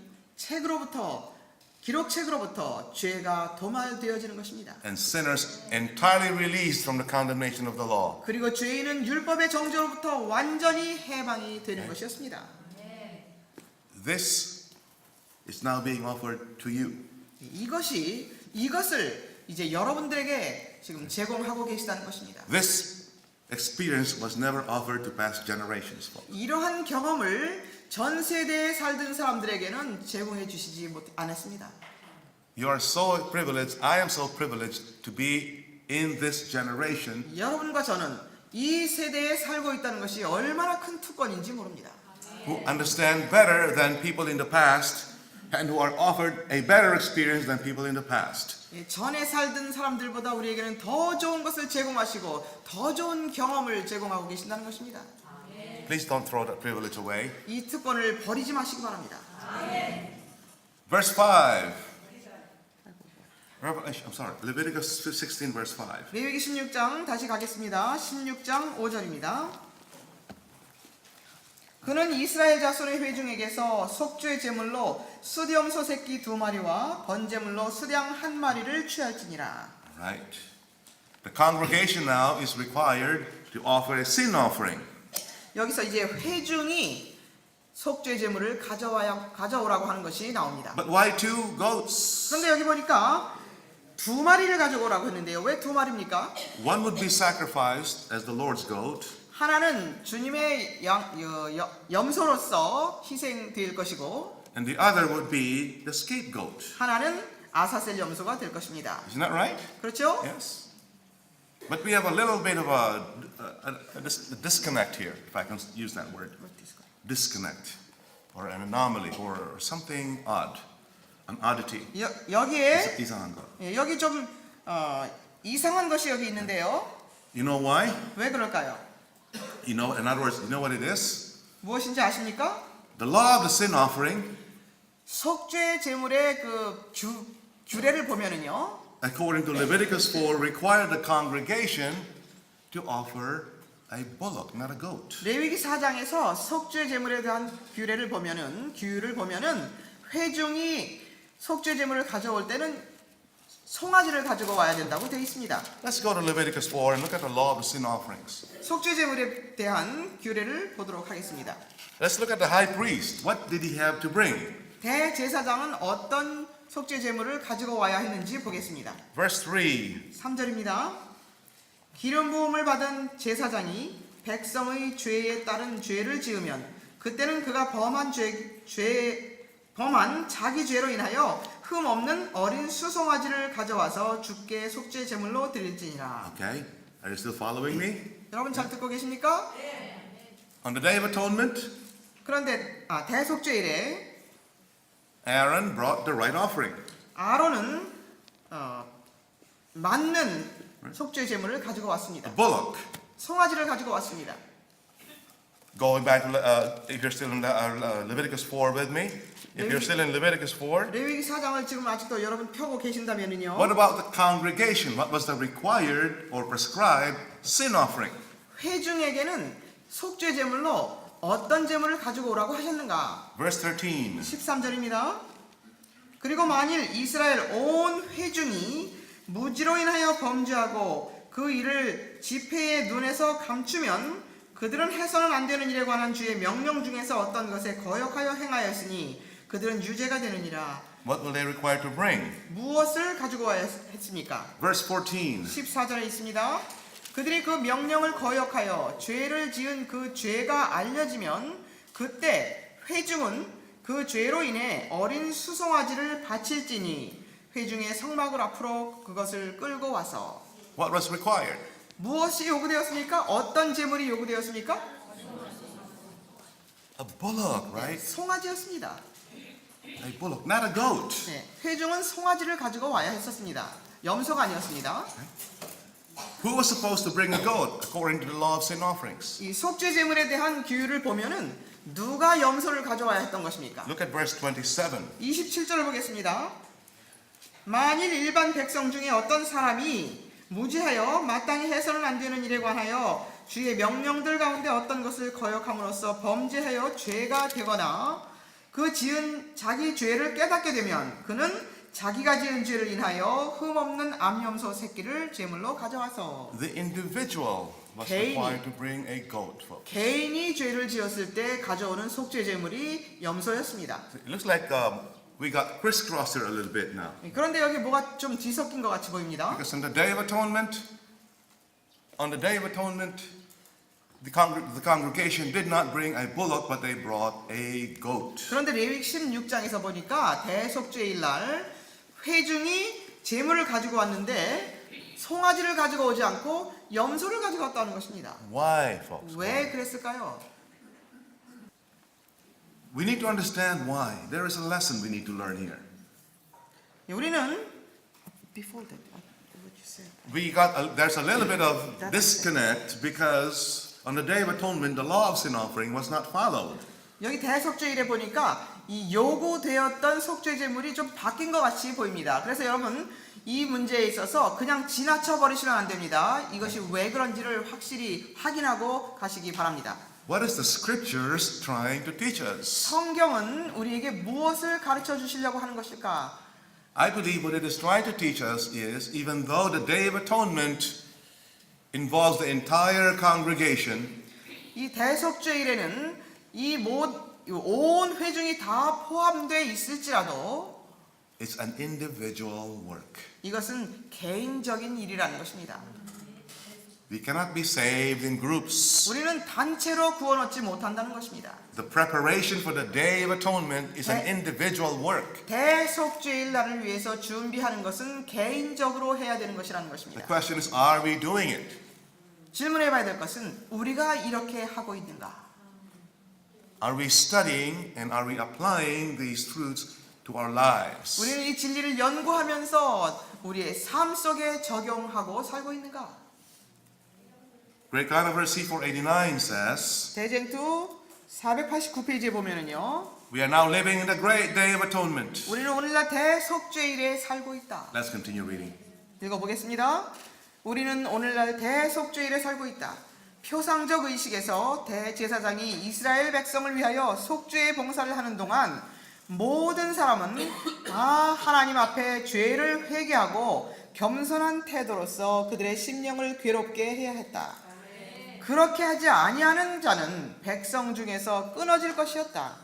기록책으로부터 죄가 도말되어지는 것입니다. And sinners entirely released from the condemnation of the law. 그리고 죄인은 율법의 정죄로부터 완전히 해방이 되는 것이었습니다. This is now being offered to you. 이것을 이제 여러분들에게 지금 제공하고 계시다는 것입니다. This experience was never offered to past generations, folks. 이러한 경험을 전 세대에 살던 사람들에게는 제공해 주시지 않았습니다. You are so privileged. I am so privileged to be in this generation. 여러분과 저는 이 세대에 살고 있다는 것이 얼마나 큰 특권인지 모릅니다. Who understand better than people in the past and who are offered a better experience than people in the past. 전에 살던 사람들보다 우리에게는 더 좋은 것을 제공하시고 더 좋은 경험을 제공하고 계신다는 것입니다. Please don't throw that privilege away. 이 특권을 버리지 마시기 바랍니다. Verse 5. Leviticus 16 verse 5. 레위기 16장 다시 가겠습니다. 16장 5절입니다. 그는 이스라엘 자손의 회중에게서 속죄 제물로 수염소 새끼 2마리와 번제물로 수량 1마리를 취할지니라. Right. The congregation now is required to offer a sin offering. 여기서 이제 회중이 속죄 제물을 가져오라고 하는 것이 나옵니다. But why 2 goats? 그런데 여기 보니까 2마리를 가져오라고 했는데요. 왜 2마리입니까? One would be sacrificed as the Lord's goat, 하나는 주님의 염소로서 희생될 것이고 and the other would be the scapegoat. 하나는 아사셀 염소가 될 것입니다. Isn't that right? 그렇죠? Yes. But we have a little bit of a disconnect here, if I can use that word. Disconnect, or an anomaly, or something odd, an oddity. 여기에 이상한 것. 여기 좀 이상한 것이 여기 있는데요. You know why? 왜 그럴까요? You know, in other words, you know what it is? 무엇인지 아십니까? The law of the sin offering, 속죄 제물의 그 규례를 보면은요. according to Leviticus 4, required the congregation to offer a bullock, not a goat. 레위기 4장에서 속죄 제물에 대한 규례를 보면은 회중이 속죄 제물을 가져올 때는 송아지를 가지고 와야 된다고 되어 있습니다. Let's go to Leviticus 4 and look at the law of the sin offerings. 속죄 제물에 대한 규례를 보도록 하겠습니다. Let's look at the high priest. What did he have to bring? 대제사장은 어떤 속죄 제물을 가지고 와야 했는지 보겠습니다. Verse 3. 3절입니다. 기름 부음을 받은 제사장이 백성의 죄에 따른 죄를 지으면 그때는 그가 범한 자기 죄로 인하여 흠 없는 어린 수송아지를 가져와서 주께 속죄 제물로 드릴지니라. Okay, are you still following me? 여러분 잘 듣고 계십니까? On the Day of Atonement, 그런데 대속죄일에 Aaron brought the right offering. 아론은 맞는 속죄 제물을 가지고 왔습니다. A bullock. 송아지를 가지고 왔습니다. Going back to, if you're still in Leviticus 4 with me, if you're still in Leviticus 4, 레위기 4장을 지금 아직도 여러분 펴고 계신다면요. what about the congregation? What was the required or prescribed sin offering? 회중에게는 속죄 제물로 어떤 제물을 가지고 오라고 하셨는가? Verse 13. 13절입니다. 그리고 만일 이스라엘 온 회중이 무지로 인하여 범죄하고 그 일을 집회의 눈에서 감추면 그들은 해서는 안 되는 일에 관한 주의 명령 중에서 어떤 것에 거역하여 행하였으니 그들은 유죄가 되느니라. What will they require to bring? 무엇을 가지고 와야 했습니까? Verse 14. 14절에 있습니다. 그들이 그 명령을 거역하여 죄를 지은 그 죄가 알려지면 그때 회중은 그 죄로 인해 어린 수송아지를 바칠지니 회중의 성막을 앞으로 그것을 끌고 와서 What was required? 무엇이 요구되었습니까? 어떤 제물이 요구되었습니까? A bullock, right? 송아지였습니다. A bullock, not a goat. 네, 회중은 송아지를 가지고 와야 했었습니다. 염소가 아니었습니다. Who was supposed to bring a goat according to the law of sin offerings? 이 속죄 제물에 대한 규율을 보면은 누가 염소를 가져와야 했던 것입니까? Look at verse 27. 27절을 보겠습니다. 만일 일반 백성 중에 어떤 사람이 무지하여 마땅히 해서는 안 되는 일에 관하여 주의 명령들 가운데 어떤 것을 거역함으로써 범죄하여 죄가 되거나 그 지은 자기 죄를 깨닫게 되면 그는 자기가 지은 죄를 인하여 흠없는 암염소 새끼를 제물로 가져와서 The individual was 개인이- required to bring a goat, folks. 개인이 죄를 지었을 때 가져오는 속죄 제물이 염소였습니다. It looks like we got crisscrossed here a little bit now. 그런데 여기 뭐가 좀 뒤섞인 것 같이 보입니다. Because on the Day of Atonement, the congregation did not bring a bullock, but they brought a goat. 그런데 레위기 16장에서 보니까 대속죄일 날 회중이 제물을 가지고 왔는데 송아지를 가지고 오지 않고 염소를 가지고 왔다는 것입니다. Why, folks? 왜 그랬을까요? We need to understand why. There is a lesson we need to learn here. 우리는 before that, what you said. There's a little bit of disconnect because on the Day of Atonement, the law of sin offering was not followed. 여기 대속죄일에 보니까 이 요구되었던 속죄 제물이 좀 바뀐 것 같이 보입니다. 그래서 여러분 이 문제에 있어서 그냥 지나쳐 버리시면 안 됩니다. 이것이 왜 그런지를 확실히 확인하고 가시기 바랍니다. What is the scriptures trying to teach us? 성경은 우리에게 무엇을 가르쳐 주시려고 하는 것일까? I believe what it is trying to teach us is, even though the Day of Atonement involves the entire congregation, 이 대속죄일에는 온 회중이 다 포함되어 있을지라도 it's an individual work. 이것은 개인적인 일이라는 것입니다. We cannot be saved in groups. 우리는 단체로 구원 얻지 못한다는 것입니다. The preparation for the Day of Atonement is an individual work. 대속죄일 날을 위해서 준비하는 것은 개인적으로 해야 되는 것이라는 The 것입니다. question is, are we doing it? 질문해 봐야 될 것은 우리가 이렇게 하고 있는가? Are we studying and are we applying these truths to our lives? 우리는 이 진리를 연구하면서 우리의 삶 속에 적용하고 살고 있는가? Great Controversy 489 says, 대쟁투 489페이지에 보면은요. we are now living in the great Day of Atonement. 우리는 오늘날 대속죄일에 살고 있다. Let's continue reading. 읽어보겠습니다. 우리는 오늘날 대속죄일에 살고 있다. 표상적 의식에서 대제사장이 이스라엘 백성을 위하여 속죄의 봉사를 하는 동안 모든 사람은 다 하나님 앞에 죄를 회개하고 겸손한 태도로서 그들의 심령을 괴롭게 해야 했다. 그렇게 하지 아니하는 자는 백성 중에서 끊어질 것이었다.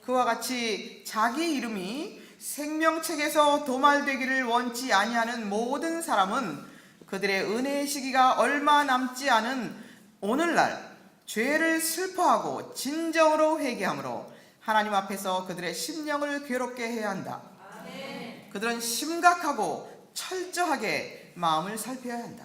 그와 같이 자기 이름이 생명책에서 도말되기를 원치 아니하는 모든 사람은 그들의 은혜의 시기가 얼마 남지 않은 오늘날 죄를 슬퍼하고 진정으로 회개함으로 하나님 앞에서 그들의 심령을 괴롭게 해야 한다. 그들은 심각하고 철저하게 마음을 살펴야 한다.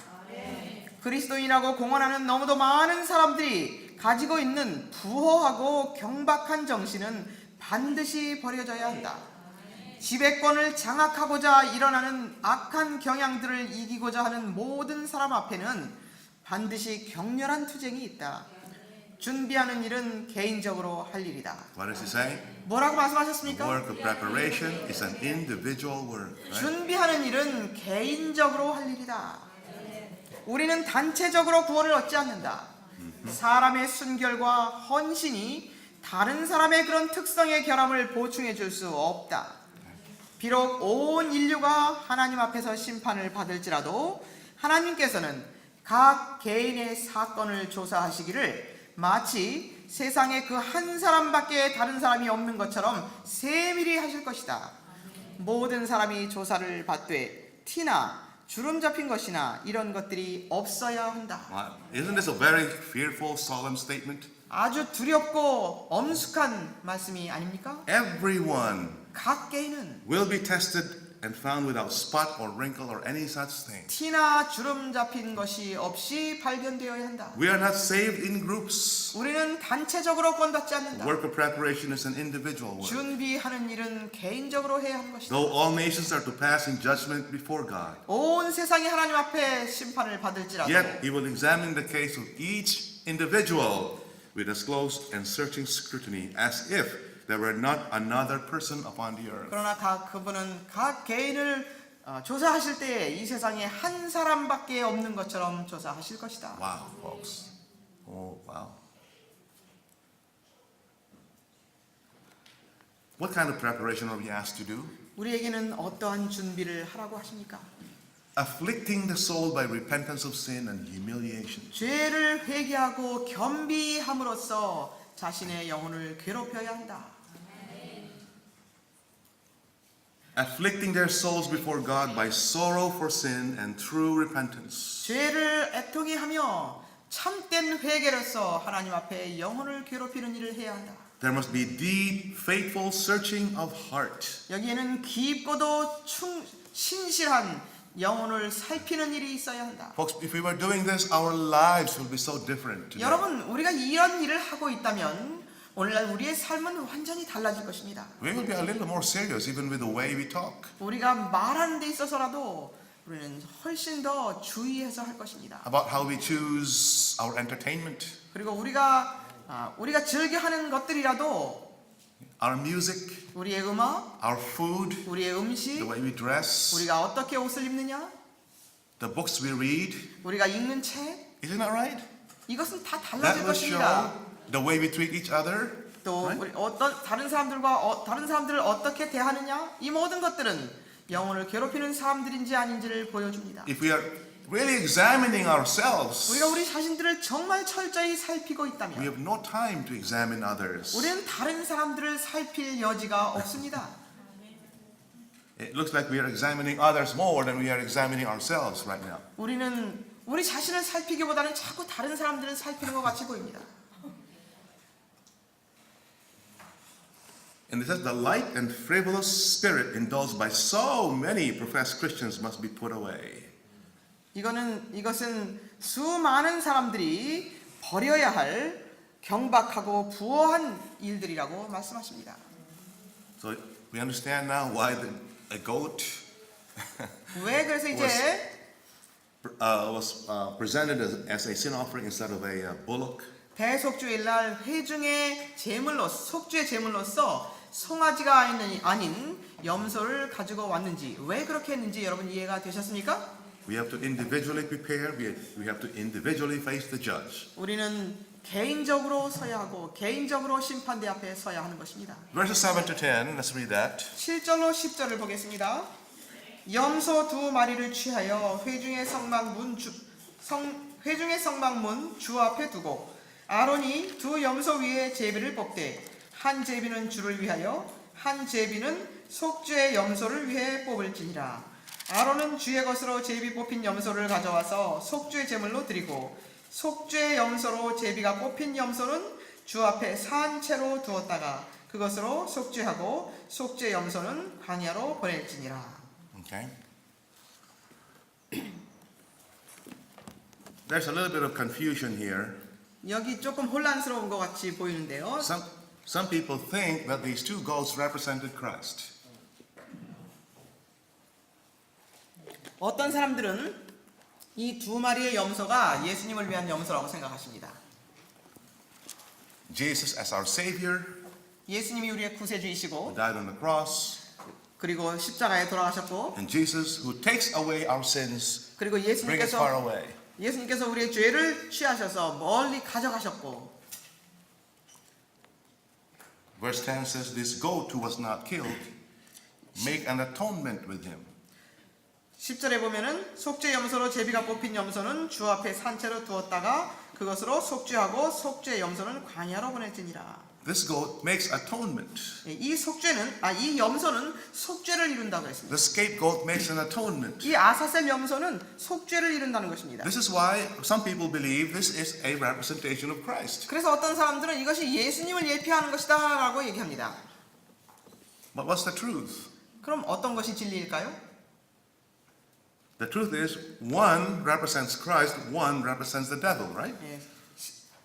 그리스도인이라고 공언하는 너무도 많은 사람들이 가지고 있는 부호하고 경박한 정신은 반드시 버려져야 한다. 지배권을 장악하고자 일어나는 악한 경향들을 이기고자 하는 모든 사람 앞에는 반드시 격렬한 투쟁이 있다. 준비하는 일은 개인적으로 할 일이다. What does he say? 뭐라고 The 말씀하셨습니까? work of preparation is an individual work. Right? 준비하는 일은 개인적으로 할 일이다. 우리는 단체적으로 구원을 얻지 않는다. 사람의 순결과 헌신이 다른 사람의 그런 특성의 결함을 보충해 줄 수 없다. 비록 온 인류가 하나님 앞에서 심판을 받을지라도 하나님께서는 각 개인의 사건을 조사하시기를 마치 세상에 그 한 사람밖에 다른 사람이 없는 것처럼 세밀히 하실 것이다. 모든 사람이 조사를 받되 티나 주름 잡힌 것이나 이런 것들이 없어야 한다. Wow. Isn't this a very fearful, solemn statement? 아주 두렵고 엄숙한 말씀이 아닙니까? Everyone 각 개인은 will be tested and found without spot or wrinkle or any such thing. 티나 주름 잡힌 것이 없이 발견되어야 한다. We are not saved in groups. 우리는 단체적으로 구원받지 않는다. Work of preparation is an individual work. 준비하는 일은 개인적으로 해야 하는 것이다. Though all nations are to pass in judgment before God, 온 세상이 하나님 앞에 심판을 받을지라도 yet He will examine the case of each individual with a close and searching scrutiny, as if there were not another person upon the earth. 그러나 그분은 각 개인을 조사하실 때 이 세상에 한 사람밖에 없는 것처럼 조사하실 것이다. Wow, folks. Oh, wow. What kind of preparation are we asked to do? 우리에게는 어떠한 준비를 하라고 하십니까? Afflicting the soul by repentance of sin and humiliation. 죄를 회개하고 겸비함으로써 자신의 영혼을 괴롭혀야 한다. Afflicting their souls before God by sorrow for sin and true repentance. 죄를 애통히 하며 참된 회개로서 하나님 앞에 영혼을 괴롭히는 일을 해야 한다. There must be deep, faithful searching of heart. 여기에는 깊고도 신실한 영혼을 살피는 일이 있어야 한다. Folks, if we were doing this, our lives will be so different today. 여러분, 우리가 이런 일을 하고 있다면 오늘날 우리의 삶은 완전히 달라질 것입니다. We will be a little more serious even with the way we talk. 우리가 말하는 데 있어서라도 우리는 훨씬 더 주의해서 할 것입니다. About how we choose our entertainment, 그리고 우리가 즐겨하는 것들이라도 our music, 우리의 음악, our food, 우리의 the 음식, way we dress, 우리가 어떻게 옷을 입느냐, the books we read. 우리가 읽는 책, Isn't that right? 이것은 다 That 달라질 will show 것입니다. the way we treat each other, 또 right? 우리 어떤 다른 사람들을 어떻게 대하느냐, 이 모든 것들은 영혼을 괴롭히는 사람들인지 아닌지를 보여줍니다. if we are really examining ourselves, 우리가 우리 자신들을 정말 철저히 살피고 we 있다면 have no time to examine others. 우리는 다른 사람들을 살필 여지가 없습니다. It looks like we are examining others more than we are examining ourselves right now. 우리는 우리 자신을 살피기보다는 자꾸 다른 사람들을 살피는 것 같이 보입니다. And it says the light and frivolous spirit indulged by so many professed Christians must be put away. 이것은 수많은 사람들이 버려야 할 경박하고 부어한 일들이라고 말씀하십니다. So we understand now why a goat 왜 그래서 이제 was presented as a sin offering instead of a bullock. 대속주일 날 회중의 속죄의 제물로서 송아지가 아닌 염소를 가지고 왔는지, 왜 그렇게 했는지 여러분 이해가 되셨습니까? We have to individually prepare. We have to individually face the judge. 우리는 개인적으로 서야 하고 개인적으로 심판대 앞에 서야 하는 것입니다. Verses 7 to 10. Let's read that. 7절로 10절을 보겠습니다. 염소 2마리를 취하여 회중의 성막문 주 앞에 두고 아론이 2 염소 위에 제비를 뽑되 한 제비는 주를 위하여 한 제비는 속죄의 염소를 위해 뽑을지니라. 아론은 주의 것으로 제비 뽑힌 염소를 가져와서 속죄 제물로 드리고 속죄 염소로 제비가 뽑힌 염소는 주 앞에 산 채로 두었다가 그것으로 속죄하고 속죄 염소는 광야로 보낼지니라. Okay. There's a little bit of confusion here. 여기 조금 혼란스러운 것 같이 보이는데요. Some people think that these two goats represented Christ. 어떤 사람들은 이 2마리의 염소가 예수님을 위한 염소라고 생각하십니다. Jesus as our Savior, 예수님이 우리의 who 구세주이시고 died on the cross, 그리고 십자가에 돌아가셨고 and Jesus who takes away our sins, 그리고 bring us far away. 예수님께서 우리의 죄를 취하셔서 멀리 가져가셨고 Verse 10 says, this goat who was not killed, make an atonement with him. 10절에 보면은 속죄 염소로 제비가 뽑힌 염소는 주 앞에 산채로 두었다가 그것으로 속죄하고 속죄 염소는 광야로 보낼지니라. This goat makes atonement. 이 염소는 속죄를 이룬다고 했습니다. The scapegoat makes an atonement. 이 아사셀 염소는 속죄를 이룬다는 것입니다. This is why some people believe this is a representation of Christ. 그래서 어떤 사람들은 이것이 예수님을 예표하는 것이다라고 얘기합니다. But what's the truth? 그럼 어떤 것이 진리일까요? The truth is, one represents Christ, one represents the devil, right? 예,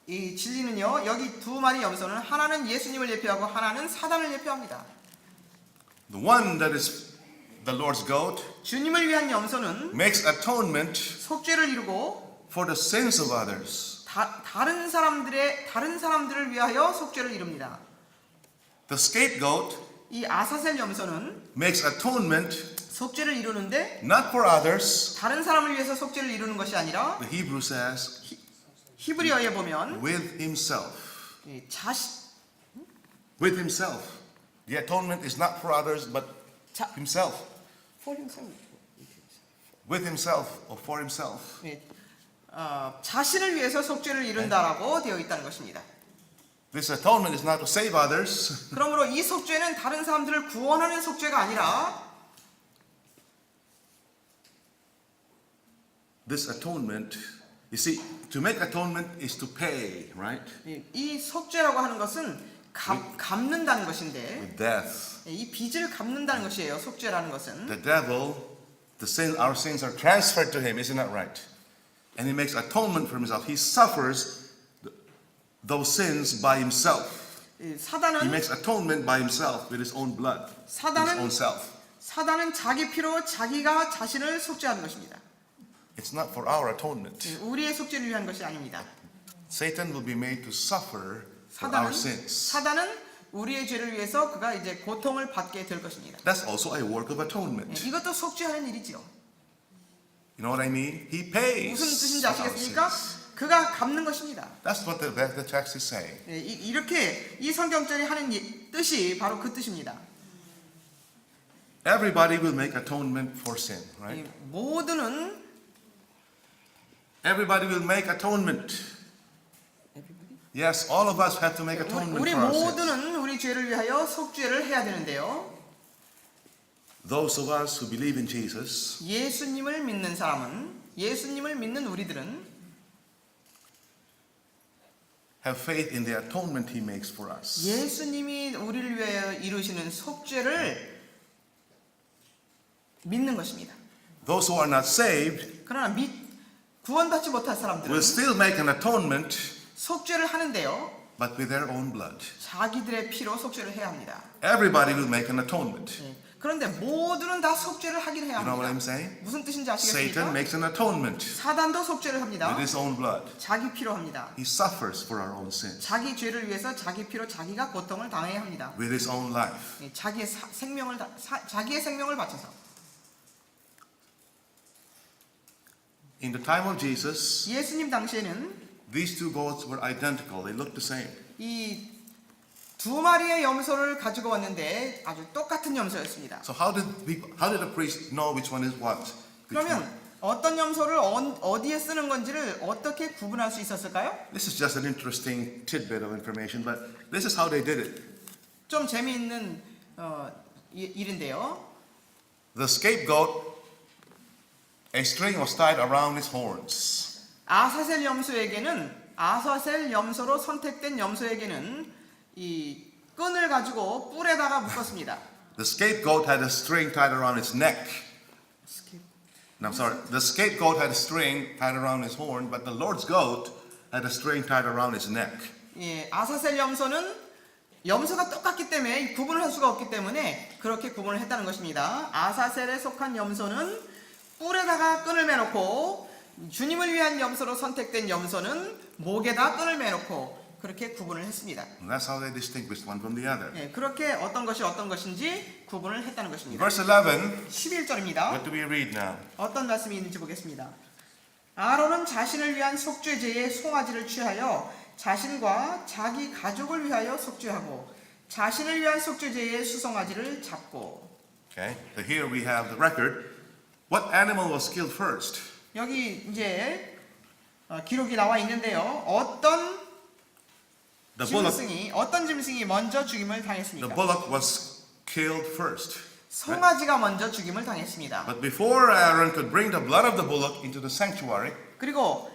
이 진리는요, 여기 2마리 염소는 하나는 예수님을 예표하고 하나는 사단을 예표합니다. The one that is the Lord's goat 주님을 위한 염소는 makes atonement 속죄를 이루고 for the sins of others. 다른 사람들을 위하여 속죄를 이룹니다. The scapegoat 이 아사셀 염소는 makes atonement 속죄를 이루는데 not for others. 다른 사람을 위해서 속죄를 이루는 것이 아니라 The Hebrew says, 히브리어에 보면 with himself. With himself. The atonement is not for others, but himself. With himself or for himself. 자신을 위해서 속죄를 이룬다라고 되어 있다는 것입니다. This atonement is not to save others. 그러므로 이 속죄는 다른 사람들을 구원하는 속죄가 아니라 This atonement, you see, to make atonement is to pay, right? 이 속죄라고 하는 것은 갚는다는 것인데 With death. 이 빚을 갚는다는 것이에요. 속죄라는 것은. The devil, our sins are transferred to him, isn't that right? And he makes atonement for himself. He suffers those sins by himself. He makes atonement by himself with his own blood, his own self. 사단은 자기 피로 자기가 자신을 속죄하는 것입니다. It's not for our atonement. 우리의 속죄를 위한 것이 아닙니다. Satan will be made to suffer for our sins. 사단은 우리의 죄를 위해서 그가 이제 고통을 받게 될 것입니다. That's also a work of atonement. 이것도 속죄하는 일이지요. You know what I mean? He pays. 무슨 뜻인지 for our 아시겠습니까? sins. 그가 갚는 것입니다. That's what the text is saying. 예, 이렇게 이 성경절이 하는 뜻이 바로 그 뜻입니다. Everybody will make atonement for sin, right? 모두는 Everybody will make atonement. Yes, all of us have to make atonement 우리 for our sins. 모두는 우리 죄를 위하여 속죄를 해야 되는데요. Those of us who believe in Jesus 예수님을 믿는 사람은, 예수님을 믿는 우리들은 have faith in the atonement He makes for us. 예수님이 우리를 위하여 이루시는 속죄를 믿는 것입니다. Those who are not saved 그러나 구원받지 못한 사람들은 will still make an atonement, 속죄를 하는데요. but with their own blood. 자기들의 피로 속죄를 해야 합니다. Everybody will make an atonement. 예, 그런데 모두는 다 속죄를 하긴 해야 You know what I'm 합니다. saying? 무슨 뜻인지 Satan 아시겠습니까? makes an atonement 사단도 속죄를 합니다. with his own blood. 자기 피로 합니다. He suffers for our own sins 자기 죄를 위해서 자기 피로 자기가 고통을 당해야 합니다. with his own life. 예, 자기의 생명을 바쳐서. In the time of Jesus, 예수님 당시에는 these two goats were identical. They looked the same. 이 두 마리의 염소를 가지고 왔는데 아주 똑같은 염소였습니다. So how did the priest know which one is what? Which one? 그러면 어떤 염소를 어디에 쓰는 건지를 어떻게 구분할 수 있었을까요? This is just an interesting tidbit of information, but this is how they did it. 좀 재미있는 일인데요. The scapegoat, a string was tied around his horns. 아사셀 염소로 선택된 염소에게는 이 끈을 가지고 뿔에다가 묶었습니다. The scapegoat had a string tied around its neck. No, I'm sorry. The scapegoat had a string tied around his horn, but the Lord's goat had a string tied around his neck. 예, 아사셀 염소는 염소가 똑같기 때문에 구분을 할 수가 없기 때문에 그렇게 구분을 했다는 것입니다. 아사셀에 속한 염소는 뿔에다가 끈을 매놓고 주님을 위한 염소로 선택된 염소는 목에다 끈을 매놓고 그렇게 구분을 했습니다. And that's how they distinguished one from the other. 예, 그렇게 어떤 것이 어떤 것인지 구분을 했다는 것입니다. Verse 11, 11절입니다. what do we read now? 어떤 말씀이 있는지 보겠습니다. 아론은 자신을 위한 속죄제의 송아지를 취하여 자신과 자기 가족을 위하여 속죄하고 자신을 위한 속죄제의 수송아지를 잡고. Okay, so here we have the record. What animal was killed first? 여기 이제 기록이 나와 있는데요. 어떤 The bullock, 짐승이 먼저 죽임을 the 당했습니까? bullock was killed first. 송아지가 먼저 죽임을 당했습니다. But before Aaron could bring the blood of the bullock into the sanctuary, 그리고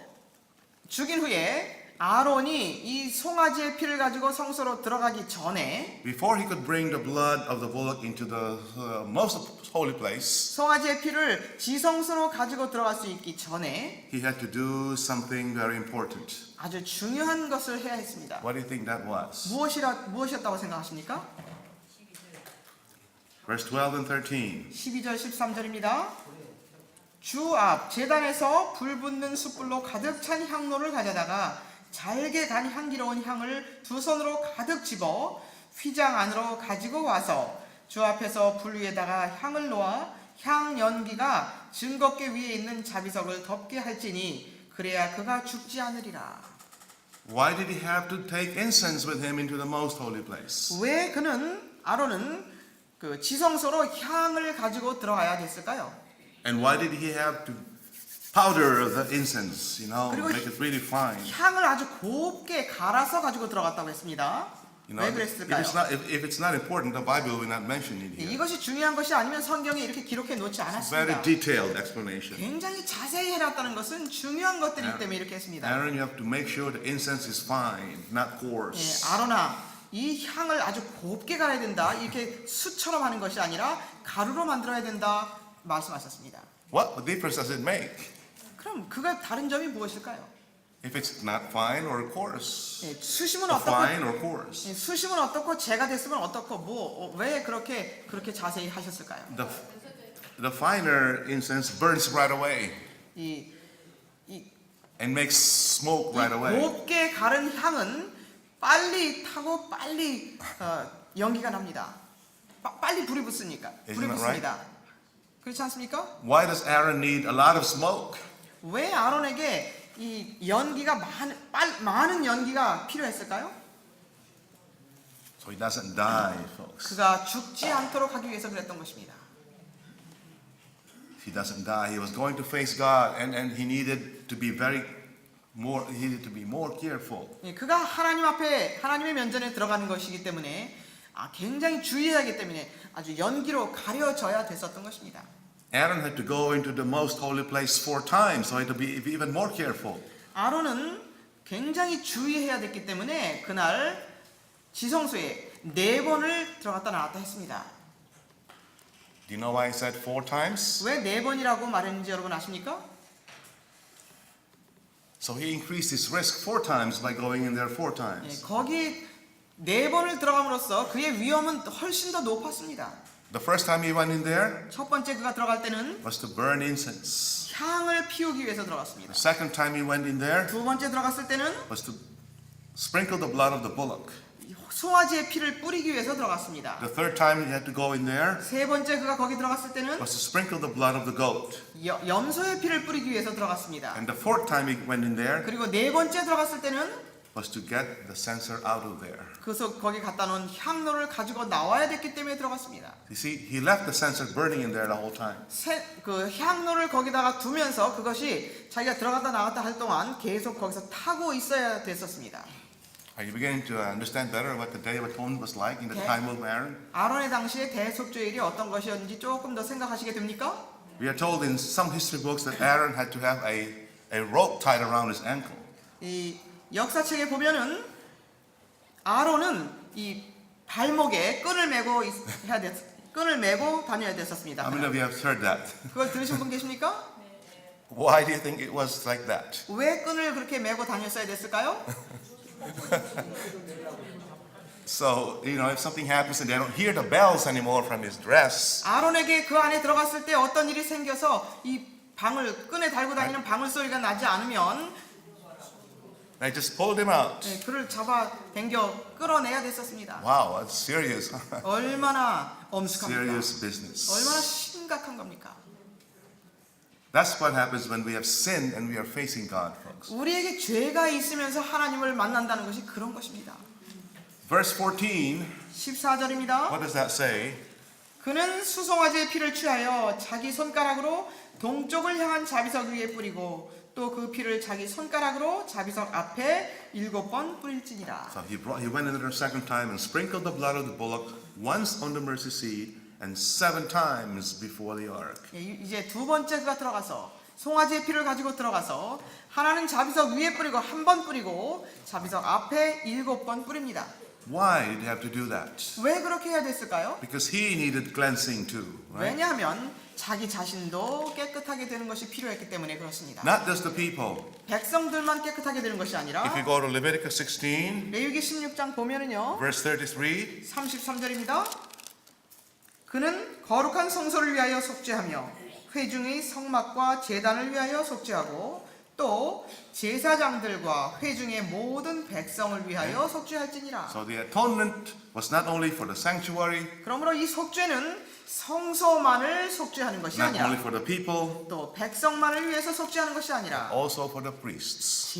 죽인 후에 아론이 이 송아지의 피를 가지고 성소로 들어가기 전에 before he could bring the blood of the bullock into the most holy place, 송아지의 피를 지성소로 가지고 들어갈 수 있기 전에 he had to do something very important. 아주 중요한 것을 해야 했습니다. What do you think that was? 무엇이었다고 생각하십니까? Verse 12 and 13. 12절 13절입니다. 주 앞 제단에서 불 붙는 숯불로 가득 찬 향로를 가져다가 잘게 간 향기로운 향을 두 손으로 가득 집어 휘장 안으로 가지고 와서 주 앞에서 불 위에다가 향을 놓아 향 연기가 증거궤 위에 있는 자비석을 덮게 할지니 그래야 그가 죽지 않으리라. Why did he have to take incense with him into the most holy place? 왜 아론은 그 지성소로 향을 가지고 들어가야 됐을까요? And why did he have to powder the incense, 그리고 make it really fine? 향을 아주 곱게 갈아서 가지고 들어갔다고 했습니다. 왜 If 그랬을까요? it's not important, the Bible will not mention it here. 이것이 중요한 것이 아니면 성경에 이렇게 기록해 놓지 Very 않았습니다. detailed explanation. 굉장히 자세히 해놨다는 것은 중요한 것들이기 때문에 이렇게 했습니다. Aaron, you have to make sure the incense is fine, not 예, coarse. 아론아, 이 향을 아주 곱게 갈아야 된다. 이렇게 숯처럼 하는 것이 아니라 가루로 만들어야 된다 말씀하셨습니다. What difference does it make 그럼 그가 다른 점이 무엇일까요? if it's not fine or coarse? 예, 수심은 Or 어떻고 fine or coarse? 수심은 어떻고 제가 됐으면 어떻고 왜 그렇게 자세히 하셨을까요? The finer incense burns right away 이 and makes smoke right away. 곱게 가른 향은 빨리 타고 빨리 연기가 납니다. 빨리 불이 붙으니까. 불이 Isn't that 붙습니다. 그렇지 않습니까? Why does Aaron need a lot of smoke? 왜 아론에게 이 연기가 많은 연기가 필요했을까요? So he doesn't die, folks. 그가 죽지 않도록 하기 위해서 그랬던 것입니다. He doesn't die. He was going to face God, and he needed to be more careful. 예, 그가 하나님 앞에 하나님의 면전에 들어가는 것이기 때문에 굉장히 주의해야 하기 때문에 아주 연기로 가려져야 됐었던 것입니다. Aaron had to go into the most holy place 4 times, so he had to be even more careful. 아론은 굉장히 주의해야 됐기 때문에 그날 지성소에 4번을 들어갔다 나왔다 했습니다. Do you know why he said 4 times? 왜 4번이라고 말했는지 여러분 아십니까? So he increased his risk 4 times by going in there 4 예, times. 거기 4번을 들어감으로써 그의 위험은 훨씬 더 높았습니다. The first time he went in there 첫 번째 그가 들어갈 때는 was to burn incense. 향을 피우기 위해서 들어갔습니다. The second time he went in there 두 번째 들어갔을 때는 was to sprinkle the blood of the bullock. 송아지의 피를 뿌리기 위해서 들어갔습니다. The third time he had to go in there 세 번째 그가 거기 들어갔을 때는 was to sprinkle the blood of the goat. 염소의 피를 뿌리기 위해서 들어갔습니다. And the fourth time he went in there 그리고 4번째 들어갔을 때는 was to get the censer out of there. 그래서 거기 갖다 놓은 향로를 가지고 나와야 됐기 때문에 들어갔습니다. You see, he left the censer burning in there the whole time. 그 향로를 거기다가 두면서 그것이 자기가 들어갔다 나갔다 할 동안 계속 거기서 타고 있어야 됐었습니다. Are you beginning to understand better what the Day of Atonement was like in the Okay. time of Aaron? 아론의 당시에 대속죄일이 어떤 것이었는지 조금 더 생각하시게 됩니까? We are told in some history books that Aaron had to have a rope tied around his ankle. 이 역사책에 보면은 아론은 이 발목에 끈을 메고 다녀야 됐었습니다. How many of you have heard that? 그걸 들으신 분 계십니까? Why do you think it was like that? 왜 끈을 그렇게 메고 다녔어야 됐을까요? So, if something happens and they don't hear the bells anymore from his dress, 아론에게 그 안에 들어갔을 때 어떤 일이 생겨서 이 방을 끈에 달고 다니는 방울 소리가 나지 않으면 they just pulled him out. 그를 잡아 당겨 끌어내야 됐었습니다. Wow, that's serious. 얼마나 엄숙합니까? Serious business. 얼마나 심각한 겁니까? That's what happens when we have sinned and we are facing God, folks. 우리에게 죄가 있으면서 하나님을 만난다는 것이 그런 것입니다. Verse 14, 14절입니다. what does that say? 그는 수송아지의 피를 취하여 자기 손가락으로 동쪽을 향한 자비석 위에 뿌리고 또 그 피를 자기 손가락으로 자비석 앞에 7번 뿌릴지니라. So he went in there a second time and sprinkled the blood of the bullock once on the mercy seat and 7 times before the ark. 이제 두 번째 그가 들어가서 송아지의 피를 가지고 들어가서 하나는 자비석 위에 뿌리고 한 번 뿌리고 자비석 앞에 7번 뿌립니다. Why did he have to do that? 왜 그렇게 해야 됐을까요? Because he needed cleansing too, right? 왜냐하면 자기 자신도 깨끗하게 되는 것이 필요했기 때문에 그렇습니다. Not just the people. 백성들만 깨끗하게 되는 것이 아니라 If you go to Leviticus 16, 레위기 16장 보면은요. verse 33, 33절입니다. 그는 거룩한 성소를 위하여 속죄하며 회중의 성막과 제단을 위하여 속죄하고 또 제사장들과 회중의 모든 백성을 위하여 속죄할지니라. so the atonement was not only for the sanctuary, 그러므로 이 속죄는 성소만을 속죄하는 것이 not only 아니라 for the people, 또 백성만을 위해서 속죄하는 것이 아니라 also for the priests.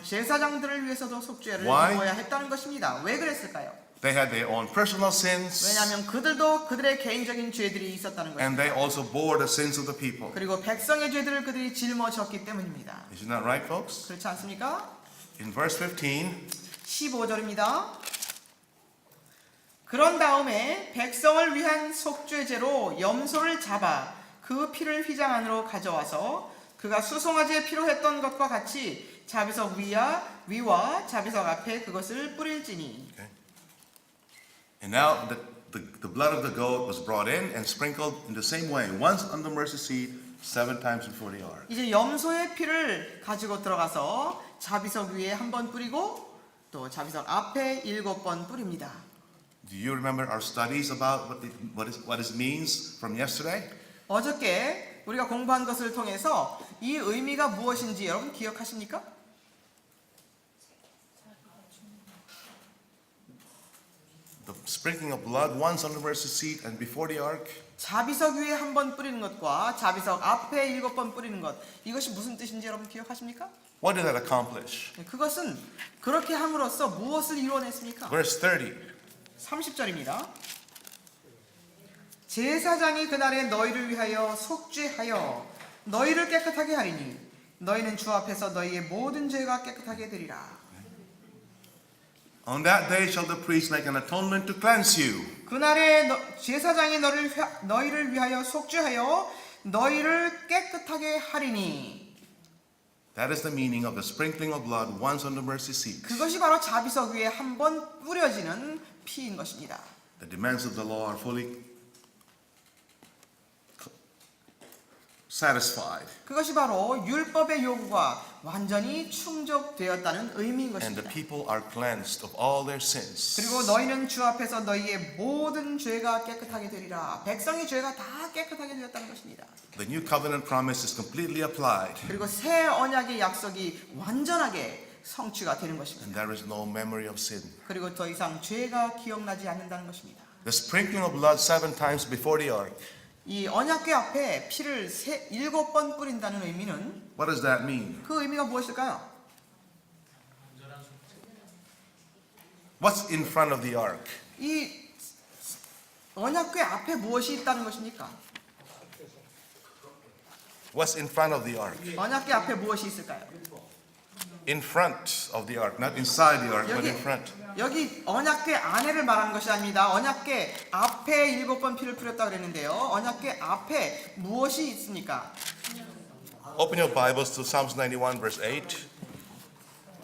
제사장들을 위해서도 속죄를 Why? 이루어야 했다는 것입니다. 왜 그랬을까요? They had their own personal sins, 왜냐하면 그들도 그들의 개인적인 죄들이 있었다는 and 것입니다. they also bore the sins of the people. 그리고 백성의 죄들을 그들이 짊어졌기 때문입니다. Isn't that right, folks? 그렇지 않습니까? In verse 15, 15절입니다. 그런 다음에 백성을 위한 속죄제로 염소를 잡아 그 피를 휘장 안으로 가져와서 그가 수송아지에 피로 했던 것과 같이 자비석 위와 자비석 앞에 그것을 뿌릴지니. okay. And now the blood of the goat was brought in and sprinkled in the same way, once on the mercy seat, 7 times before the ark. 이제 염소의 피를 가지고 들어가서 자비석 위에 한 번 뿌리고 또 자비석 앞에 7번 뿌립니다. Do you remember our studies about what it means from yesterday? 어저께 우리가 공부한 것을 통해서 이 의미가 무엇인지 여러분 기억하십니까? The sprinkling of blood once on the mercy seat and before the ark. 자비석 위에 한 번 뿌리는 것과 자비석 앞에 7번 뿌리는 것, 이것이 무슨 뜻인지 여러분 기억하십니까? What did that accomplish? 그것은 그렇게 함으로써 무엇을 이루어냈습니까? Verse 30. 30절입니다. 제사장이 그날에 너희를 위하여 속죄하여 너희를 깨끗하게 하리니 너희는 주 앞에서 너희의 모든 죄가 깨끗하게 되리라. On that day shall the priest make an atonement to cleanse you. 그날에 제사장이 너희를 위하여 속죄하여 너희를 깨끗하게 하리니. That is the meaning of the sprinkling of blood once on the mercy seat. 그것이 바로 자비석 위에 한 번 뿌려지는 피인 것입니다. The demands of the law are fully satisfied. 그것이 바로 율법의 요구가 완전히 충족되었다는 의미인 And the 것입니다. people are cleansed of all their sins. 그리고 너희는 주 앞에서 너희의 모든 죄가 깨끗하게 되리라. 백성의 죄가 다 깨끗하게 되었다는 것입니다. The new covenant promise is completely applied. 그리고 새 언약의 약속이 완전하게 성취가 되는 And 것입니다. there is no memory of sin. 그리고 더 이상 죄가 기억나지 않는다는 것입니다. The sprinkling of blood 7 times before the ark. 이 언약궤 앞에 피를 7번 뿌린다는 의미는 What does that mean? 그 의미가 무엇일까요? What's in front of the ark? 이 언약궤 앞에 무엇이 있다는 것입니까? What's in front of the ark? 언약궤 앞에 무엇이 있을까요? In front of the ark, not inside the ark, but in front. 여기 언약궤 안에를 말하는 것이 아닙니다. 언약궤 앞에 7번 피를 뿌렸다 그랬는데요. 언약궤 앞에 무엇이 있습니까? Open your Bibles to Psalms 91 verse 8.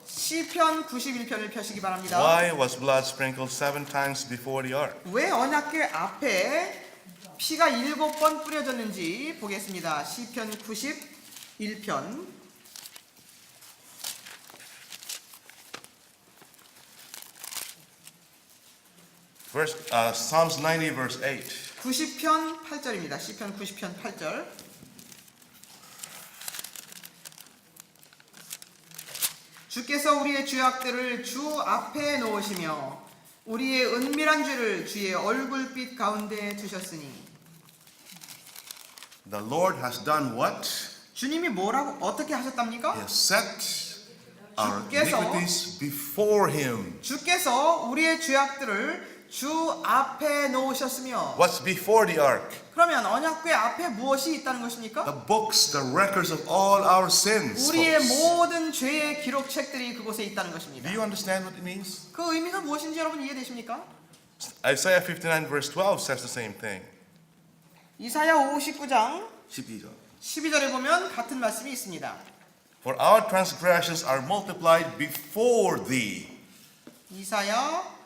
시편 91편을 펴시기 바랍니다. Why was blood sprinkled 7 times before the ark? 왜 언약궤 앞에 피가 7번 뿌려졌는지 보겠습니다. 시편 91편 Psalms 90 verse 8. 90편 8절입니다. 시편 90편 8절. 주께서 우리의 죄악들을 주 앞에 놓으시며 우리의 은밀한 죄를 주의 얼굴빛 가운데 두셨으니. The Lord has done what? 주님이 뭐라고 어떻게 하셨답니까? He has set our 주께서- iniquities before Him. 주께서 우리의 죄악들을 주 앞에 놓으셨으며. What's before the ark? 그러면 언약궤 앞에 무엇이 있다는 것입니까? The books, the records of all our sins. 우리의 folks. 모든 죄의 기록책들이 그곳에 있다는 것입니다. Do you understand what it means? 그 의미가 무엇인지 여러분 이해되십니까? Isaiah 59 verse 12 says the same thing. 이사야 59장 12절. 12절에 보면 같은 말씀이 있습니다. For our transgressions are multiplied before thee. 이사야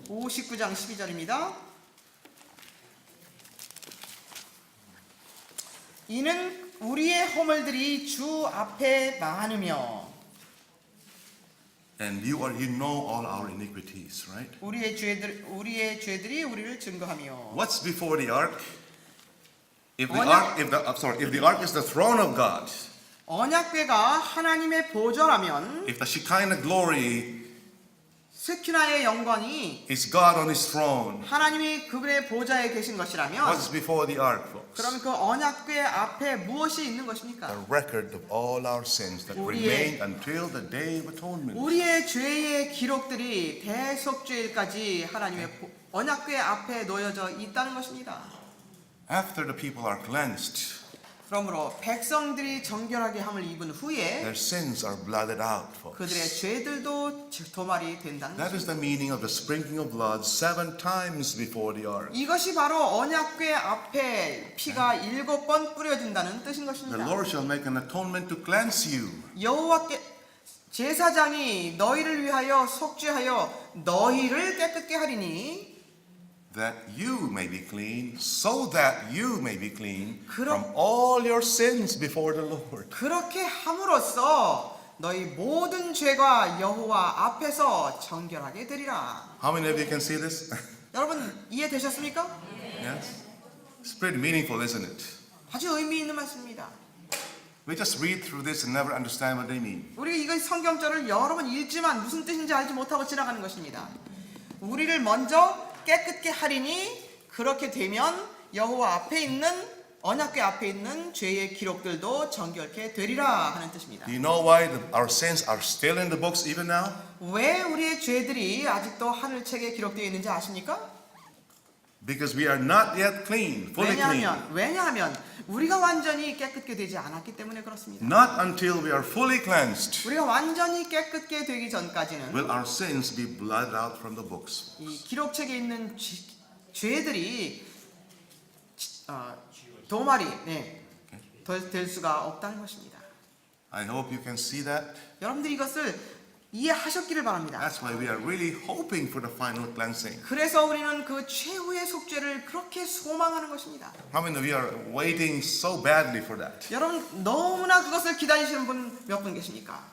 59장 12절입니다. 이는 우리의 허물들이 주 앞에 많으며. And you know all our iniquities, right? 우리의 죄들이 우리를 증거하며. What's before the ark? If the 언약- ark, if the ark is the throne of God, 언약궤가 하나님의 보좌라면 if the Shekinah glory 스키나의 영광이 is God on His throne, 하나님이 그분의 보좌에 계신 것이라면 what's before the ark, folks? 그럼 그 언약궤 앞에 무엇이 있는 The 것입니까? record of all our sins that 우리의- remain until the day of atonement. 우리의 죄의 기록들이 대속죄일까지 하나님의 언약궤 앞에 놓여져 있다는 것입니다. After the people are cleansed, 그러므로 백성들이 정결하게 함을 입은 후에 their sins are blotted out, 그들의 folks. 죄들도 도말이 된다는 That is 것입니다. the meaning of the sprinkling of blood 7 times before the ark. 이것이 바로 언약궤 앞에 피가 7번 뿌려진다는 뜻인 The 것입니다. Lord shall make an atonement to cleanse you. 여호와께 제사장이 너희를 위하여 속죄하여 너희를 깨끗게 하리니 That you may be clean, so that you may be clean 그럼- from all your sins before the Lord. 그렇게 함으로써 너희 모든 죄가 여호와 앞에서 정결하게 되리라. How many of you can see this? 여러분 이해되셨습니까? Yes? It's pretty meaningful, isn't it? 아주 의미 있는 말씀입니다. We just read through this and never understand what they mean. 우리가 이거 성경절을 여러 번 읽지만 무슨 뜻인지 알지 못하고 지나가는 것입니다. 우리를 먼저 깨끗게 하리니 그렇게 되면 여호와 앞에 있는 언약궤 앞에 있는 죄의 기록들도 정결케 되리라 하는 뜻입니다. Do you know why our sins are still in the books even now? 왜 우리의 죄들이 아직도 하늘책에 기록되어 있는지 아십니까? Because we are not yet clean, fully clean. 왜냐하면 우리가 완전히 깨끗게 되지 않았기 때문에 그렇습니다. Not until we are fully cleansed 우리가 완전히 깨끗게 되기 전까지는 will our sins be blotted out from the books. 이 기록책에 있는 죄들이 도말이 될 수가 없다는 것입니다. I hope you can see that. 여러분들이 이것을 이해하셨기를 바랍니다. That's why we are really hoping for the final cleansing. 그래서 우리는 그 최후의 속죄를 그렇게 소망하는 것입니다. How many of you are waiting so badly for that? 여러분 너무나 그것을 기다리시는 분 몇 분 계십니까?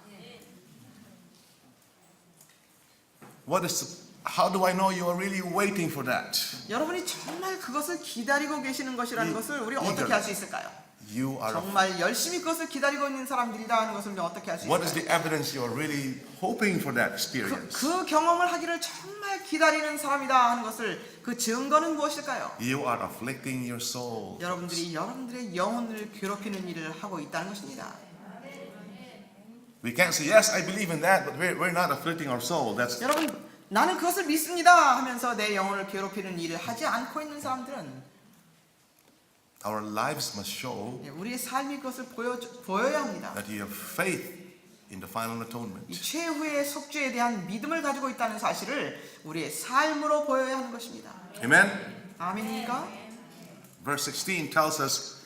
How do I know you are really waiting for that? 여러분이 정말 그것을 기다리고 계시는 것이라는 것을 우리가 eager. 어떻게 할 수 있을까요? You are. 정말 열심히 그것을 기다리고 있는 사람들이다 하는 것을 우리가 어떻게 할 수 What is 있을까요? the evidence you are really hoping for that experience? 그 경험을 하기를 정말 기다리는 사람이다 하는 것을 그 증거는 무엇일까요? You are afflicting your soul. 여러분들이 여러분들의 영혼을 괴롭히는 일을 하고 있다는 것입니다. We can't say yes, I believe in that, but we're not afflicting our soul. That's 여러분 나는 그것을 믿습니다 하면서 내 영혼을 괴롭히는 일을 하지 않고 있는 사람들은 our lives must show 우리의 삶이 그것을 보여야 합니다. that you have faith in the final 이 atonement. 최후의 속죄에 대한 믿음을 가지고 있다는 사실을 우리의 삶으로 보여야 하는 것입니다. Amen. 아멘입니까? Verse 16 tells us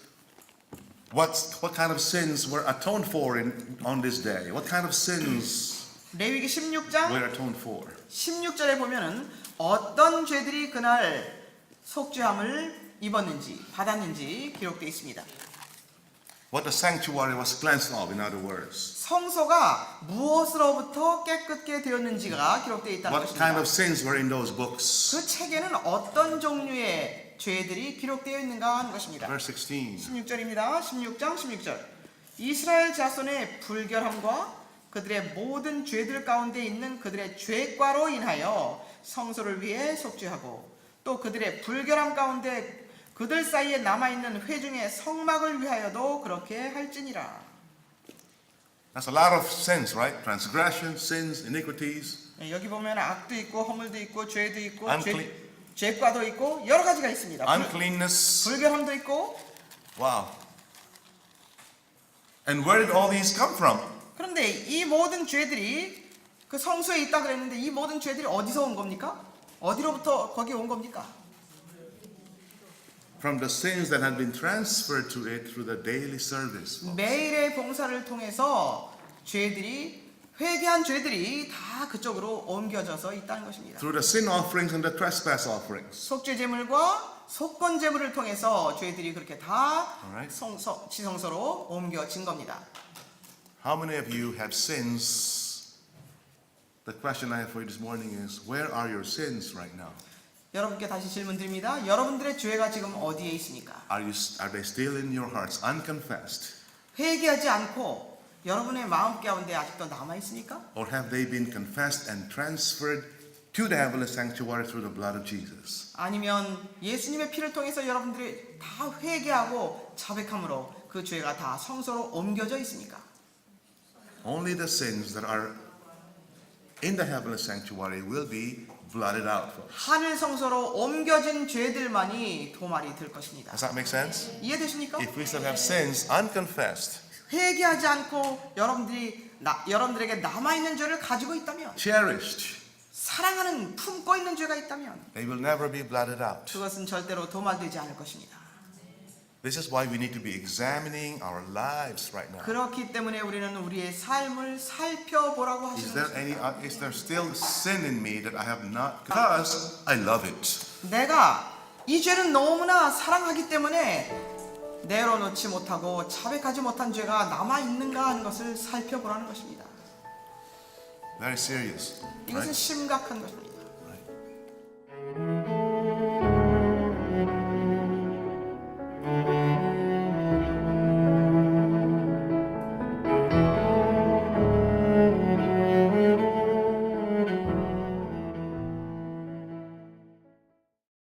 what kind of sins were atoned for on this day. What kind of sins 레위기 16장 were atoned for? 16절에 보면은 어떤 죄들이 그날 속죄함을 입었는지 받았는지 기록되어 있습니다. What the sanctuary was cleansed of, in other words. 성소가 무엇으로부터 깨끗게 되었는지가 기록되어 있다는 What kind 것입니다. of sins were in those books? 그 책에는 어떤 종류의 죄들이 기록되어 있는가 하는 것입니다. Verse 16. 16절입니다. 16장 16절. 이스라엘 자손의 불결함과 그들의 모든 죄들 가운데 있는 그들의 죄과로 인하여 성소를 위해 속죄하고 또 그들의 불결함 가운데 그들 사이에 남아있는 회중의 성막을 위하여도 그렇게 할지니라. That's a lot of sins, right? Transgressions, sins, iniquities. 여기 보면 악도 있고 허물도 있고 죄도 있고 Unclean. 죄과도 있고 여러 가지가 있습니다. Uncleanness. 불결함도 있고. Wow. And where did all these come from? 그런데 이 모든 죄들이 그 성소에 있다 그랬는데 이 모든 죄들이 어디서 온 겁니까? 어디로부터 거기에 온 겁니까? From the sins that had been transferred to it through the daily service. 매일의 봉사를 통해서 죄들이 회개한 죄들이 다 그쪽으로 옮겨져서 있다는 것입니다. Through the sin offerings and the trespass offerings. 속죄 제물과 속건 제물을 통해서 죄들이 그렇게 다 Alright. 지성소로 옮겨진 겁니다. How many of you have sins? The question I have for you this morning is, where are your sins right now? 여러분께 다시 질문 드립니다. 여러분들의 죄가 지금 어디에 있습니까? Are they still in your hearts, unconfessed? 회개하지 않고 여러분의 마음 가운데 아직도 남아 있습니까? Or have they been confessed and transferred to the heavenly sanctuary through the blood of Jesus? 아니면 예수님의 피를 통해서 여러분들이 다 회개하고 자백함으로 그 죄가 다 성소로 옮겨져 있습니까? Only the sins that are in the heavenly sanctuary will be blotted out. 하늘 성소로 옮겨진 죄들만이 도말이 될 것입니다. Does that make sense? 이해되십니까? If we still have sins unconfessed, 회개하지 않고 여러분들에게 남아있는 죄를 가지고 있다면, cherished, 사랑하는 품고 있는 죄가 있다면 they will never be blotted out. 그것은 절대로 도말되지 않을 것입니다. This is why we need to be examining our lives right now. 그렇기 때문에 우리는 우리의 삶을 살펴보라고 하시는 것입니다. Is there still sin in me that I have not? Because I love it. 내가 이 죄를 너무나 사랑하기 때문에 내려놓지 못하고 자백하지 못한 죄가 남아있는가 하는 것을 살펴보라는 것입니다. Very serious. 이것은 Right? 심각한 것입니다.